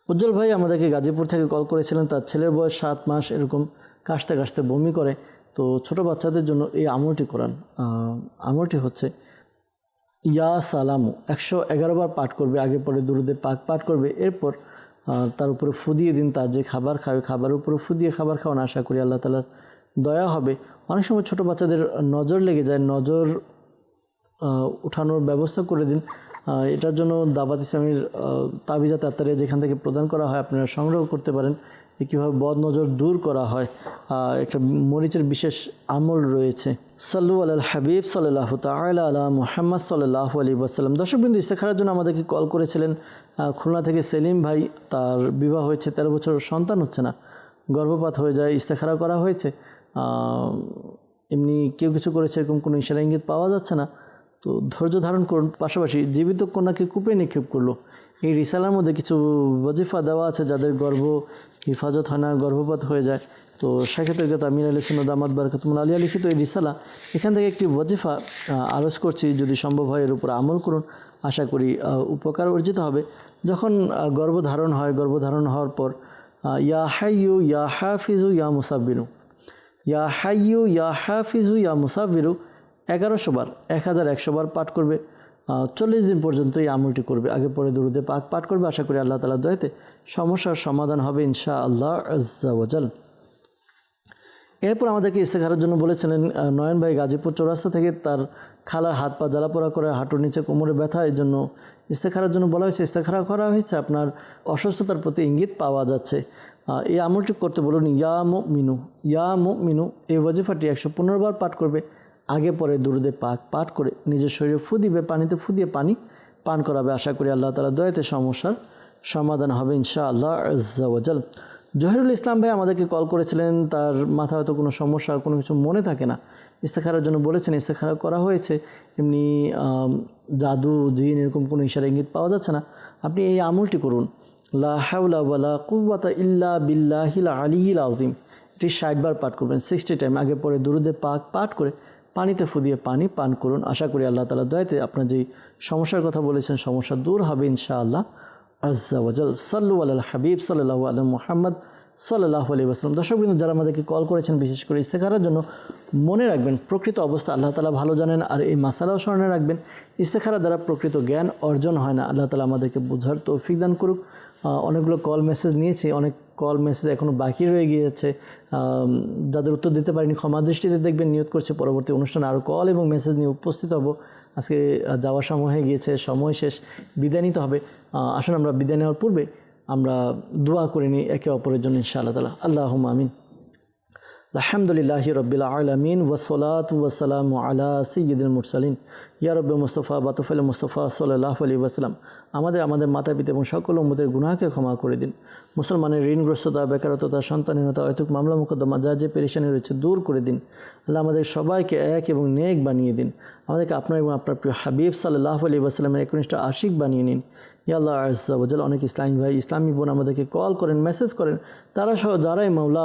উজ্জ্বল ভাই আমাদেরকে গাজীপুর থেকে কল করেছিলেন। তার ছেলের বয়স 7 মাস, এরকম কাশতে কাশতে বমি করে। তো ছোট বাচ্চাদের জন্য এই আমলটি করান। আমলটি হচ্ছে ইয়া সালামু 111 বার পাঠ করবে, আগে পরে দুরুদে পাক পাঠ করবে। এরপর তার উপরে ফুদিয়ে দিন, তার যে খাবার খাবে খাবারের উপরে ফুদিয়ে খাবার খাওয়ান। আশা করি আল্লাহ তাআলার দয়া হবে। অনেক সময় ছোট বাচ্চাদের নজর লেগে যায়, নজর উঠানোর ব্যবস্থা করে দিন। এটার জন্য দাওয়াত ইসলামীর তাবিজাত আত্তারিয়া যেখান থেকে প্রদান করা হয় আপনারা সংগ্রহ করতে পারেন। কীভাবে বদ নজর দূর করা হয়, একটা মরিচের বিশেষ আমল রয়েছে। সাল্লু আলাল হাবিব সাল্লাল্লাহু তাআলা আলা মুহাম্মদ সাল্লাল্লাহু আলাইহি ওয়াসাল্লাম। দর্শকবৃন্দ, ইস্তেখারার জন্য আমাদেরকে কল করেছিলেন খুলনা থেকে সেলিম ভাই। তার বিবাহ হয়েছে, 13 বছর, সন্তান হচ্ছে না, গর্ভপাত হয়ে যায়, ইস্তেখারা করা হয়েছে, এমনি কেউ কিছু করেছে এরকম কোনো ইশারা ইঙ্গিত পাওয়া যাচ্ছে না। তো ধৈর্য ধারণ করুন। পাশাপাশি জীবিত কন্যাকে কূপে নিক্ষেপ করলো। এই রিসালার মধ্যে কিছু ওয়াজিফা দেওয়া আছে যাদের গর্ভ হিফাজত হয় না, গর্ভপাত হয়ে যায়। তো সেক্ষেত্রে আমির আলী সুন্নাত দামাত বারাকাতুহুল আলিয়া লিখিত এই রিসালা, এখান থেকে একটি ওয়াজিফা আরজ করছি, যদি সম্ভব হয় এর উপর আমল করুন, আশা করি উপকার অর্জিত হবে। যখন গর্ভধারণ হয়, গর্ভধারণ হওয়ার পর ইয়া হাইয়ু ইয়া হাফিজু ইয়া মুসাব্বিরু, ইয়া হাইয়ু ইয়া হাফিজু ইয়া মুসাব্বিরু 1100 বার, 1100 বার পাঠ করবে। 40 দিন পর্যন্ত এই আমলটি করবে, আগে পরে দুরুদে পাক পাঠ করবে। আশা করি আল্লাহ তাআলার দয়াতে সমস্যার সমাধান হবে ইনশাআল্লাহ আজ্জা ওয়া জাল। এরপর আমাদেরকে ইস্তেখারার জন্য বলেছিলেন নয়ন ভাই গাজীপুর চৌরাস্তা থেকে। তার খালার হাত পা জ্বালাপোড়া করে, হাঁটুর নিচে কোমরে ব্যথা, এই জন্য ইস্তেখারার জন্য বলা হয়েছে। ইস্তেখারা করা হয়েছে, আপনার অসুস্থতার প্রতি ইঙ্গিত পাওয়া যাচ্ছে। এই আমলটি করতে বলুন ইয়া মুমিনু, ইয়া মুমিনু। এই ওয়াজিফাটি 115 বার পাঠ করবে, আগে পরে দুরুদে পাক পাঠ করে নিজের শরীরে ফু দিবে, পানিতে ফু দিয়ে পানি পান করাবে। আশা করি আল্লাহ তাআলার দয়াতে সমস্যার সমাধান হবে ইনশাআল্লাহ আজ্জা ওয়া জাল। জহিরুল ইসলাম ভাই আমাদেরকে কল করেছিলেন। তার মাথায় হয়তো কোনো সমস্যা, কোনো কিছু মনে থাকে না, ইস্তেখারার জন্য বলেছেন। ইস্তেখারা করা হয়েছে, এমনি জাদু জিন এরকম কোনো ইশারা ইঙ্গিত পাওয়া যাচ্ছে না। আপনি এই আমলটি করুন, লা হাওলা ওয়ালা কুওয়াতা ইল্লা বিল্লাহিল আলিয়্যিল আযীম। এটি 60 বার পাঠ করবেন, 60 টাইম, আগে পরে দুরুদে পাক পাঠ করে পানিতে ফু দিয়ে পানি পান করুন। আশা করি আল্লাহ তাআলার দয়াতে আপনার যেই সমস্যার কথা বলেছেন সমস্যা দূর হবে ইনশাআল্লাহ আজ্জা ওয়া জাল। সাল্লু আলাল হাবিব সাল্লাল্লাহু আলা মুহাম্মদ সাল্লাল্লাহু আলাইহি ওয়াসাল্লাম। দর্শকবৃন্দ, যারা আমাদেরকে কল করেছেন বিশেষ করে ইস্তেখারার জন্য, মনে রাখবেন প্রকৃত অবস্থা আল্লাহ তাআলা ভালো জানেন। আর এই মাসালাও স্মরণে রাখবেন, ইস্তেখারা দ্বারা প্রকৃত জ্ঞান অর্জন হয় না। আল্লাহ তাআলা আমাদেরকে বোঝার তৌফিক দান করুক। অনেকগুলো কল মেসেজ নিয়েছি, অনেক কল মেসেজ এখনও বাকি রয়ে গিয়েছে, যাদের উত্তর দিতে পারিনি ক্ষমা দৃষ্টিতে দেখবেন। নিয়ত করছে পরবর্তী অনুষ্ঠানে আরও কল এবং মেসেজ নিয়ে উপস্থিত হব। আজকে যাওয়ার সময় হয়ে গিয়েছে, সময় শেষ, বিদায় নিতে হবে। আসুন আমরা বিদায় নেওয়ার পূর্বে আমরা দোয়া করে নিই একে অপরের জন্য ইনশাআল্লাহ তাআলা। আল্লাহুম্মা আমিন। আলহামদুলিল্লাহি রাব্বিল আলামিন ওয়াসসালাতু ওয়াসসালামু আলা সাইয়্যিদিল মুরসালিন ইয়া রাব্বি মুস্তাফা বাতুফাল মুস্তাফা সাল্লাল্লাহু আলাইহি ওয়াসাল্লাম। আমাদের মাতা পিতা এবং সকল উম্মতের গুনাহকে ক্ষমা করে দিন। মুসলমানের ঋণগ্রস্ততা, বেকারত্বতা, সন্তানহীনতা, অহেতুক মামলা মোকদ্দমা যা যে পেরেশানি রয়েছে দূর করে দিন। আল্লাহ আমাদের সবাইকে এক এবং নেক বানিয়ে দিন। আমাদেরকে আপনার এবং আপনার প্রিয় হাবিব সাল্লাল্লাহু আলাইহি ওয়াসাল্লামের একনিষ্ঠ আশিক বানিয়ে নিন ইয়া আল্লাহ আজ্জা ওয়া জাল। অনেক ইসলামী ভাই, ইসলামী বোন আমাদেরকে কল করেন, মেসেজ করেন, তারা সহ যারাই মাওলা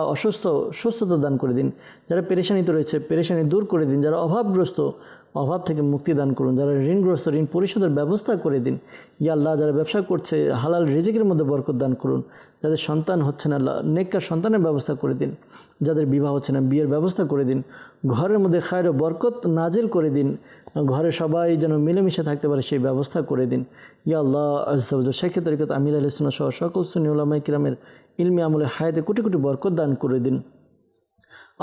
সুস্থতা দান করে দিন। যারা পেরেশানিতে রয়েছে পেরেশানি দূর করে দিন। যারা অভাবগ্রস্ত অভাব থেকে মুক্তি দান করুন। যারা ঋণগ্রস্ত ঋণ পরিশোধের ব্যবস্থা করে দিন ইয়া আল্লাহ। যারা ব্যবসা করছে হালাল রিজিকের মধ্যে বরকত দান করুন। যাদের সন্তান হচ্ছে না আল্লাহ নেককার সন্তানের ব্যবস্থা করে দিন। যাদের বিবাহ হচ্ছে না বিয়ের ব্যবস্থা করে দিন। ঘরের মধ্যে খায়র ও বরকত নাজিল করে দিন। ঘরে সবাই যেন মিলেমিশে থাকতে পারে সেই ব্যবস্থা করে দিন ইয়া আল্লাহ আজ্জা ওয়া জাল। শেখ তরিকত আমির আহলে সুন্নাহ সহ সকল সুন্নি উলামায়ে কিরামের ইলমি আমলে হায়াতে কোটি কোটি বরকত দান করে দিন।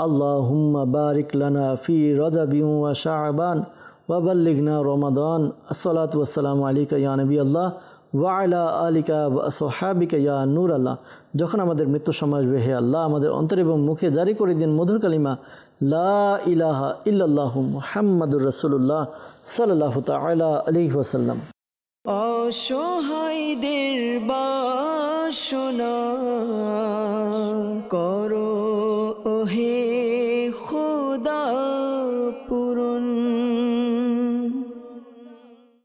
আল্লাহুম্মা বারিক লানা ফি রজাবি ওয়া শাবান ওয়া বাল্লিগনা রমাদান। আসসালাতু ওয়াসসালামু আলাইকা ইয়া নবী আল্লাহ ওয়া আলা আলিকা ওয়া আসহাবিকা ইয়া নূর আল্লাহ। যখন আমাদের মৃত্যু সময় আসবে হে আল্লাহ, আমাদের অন্তর এবং মুখে জারি করে দিন মধুর কালিমা লা ইলাহা ইল্লাল্লাহু মুহাম্মাদুর রাসূলুল্লাহ সাল্লাল্লাহু তাআলা আলাইহি ওয়াসাল্লাম। অসহায়দের বাসনা করো ওহে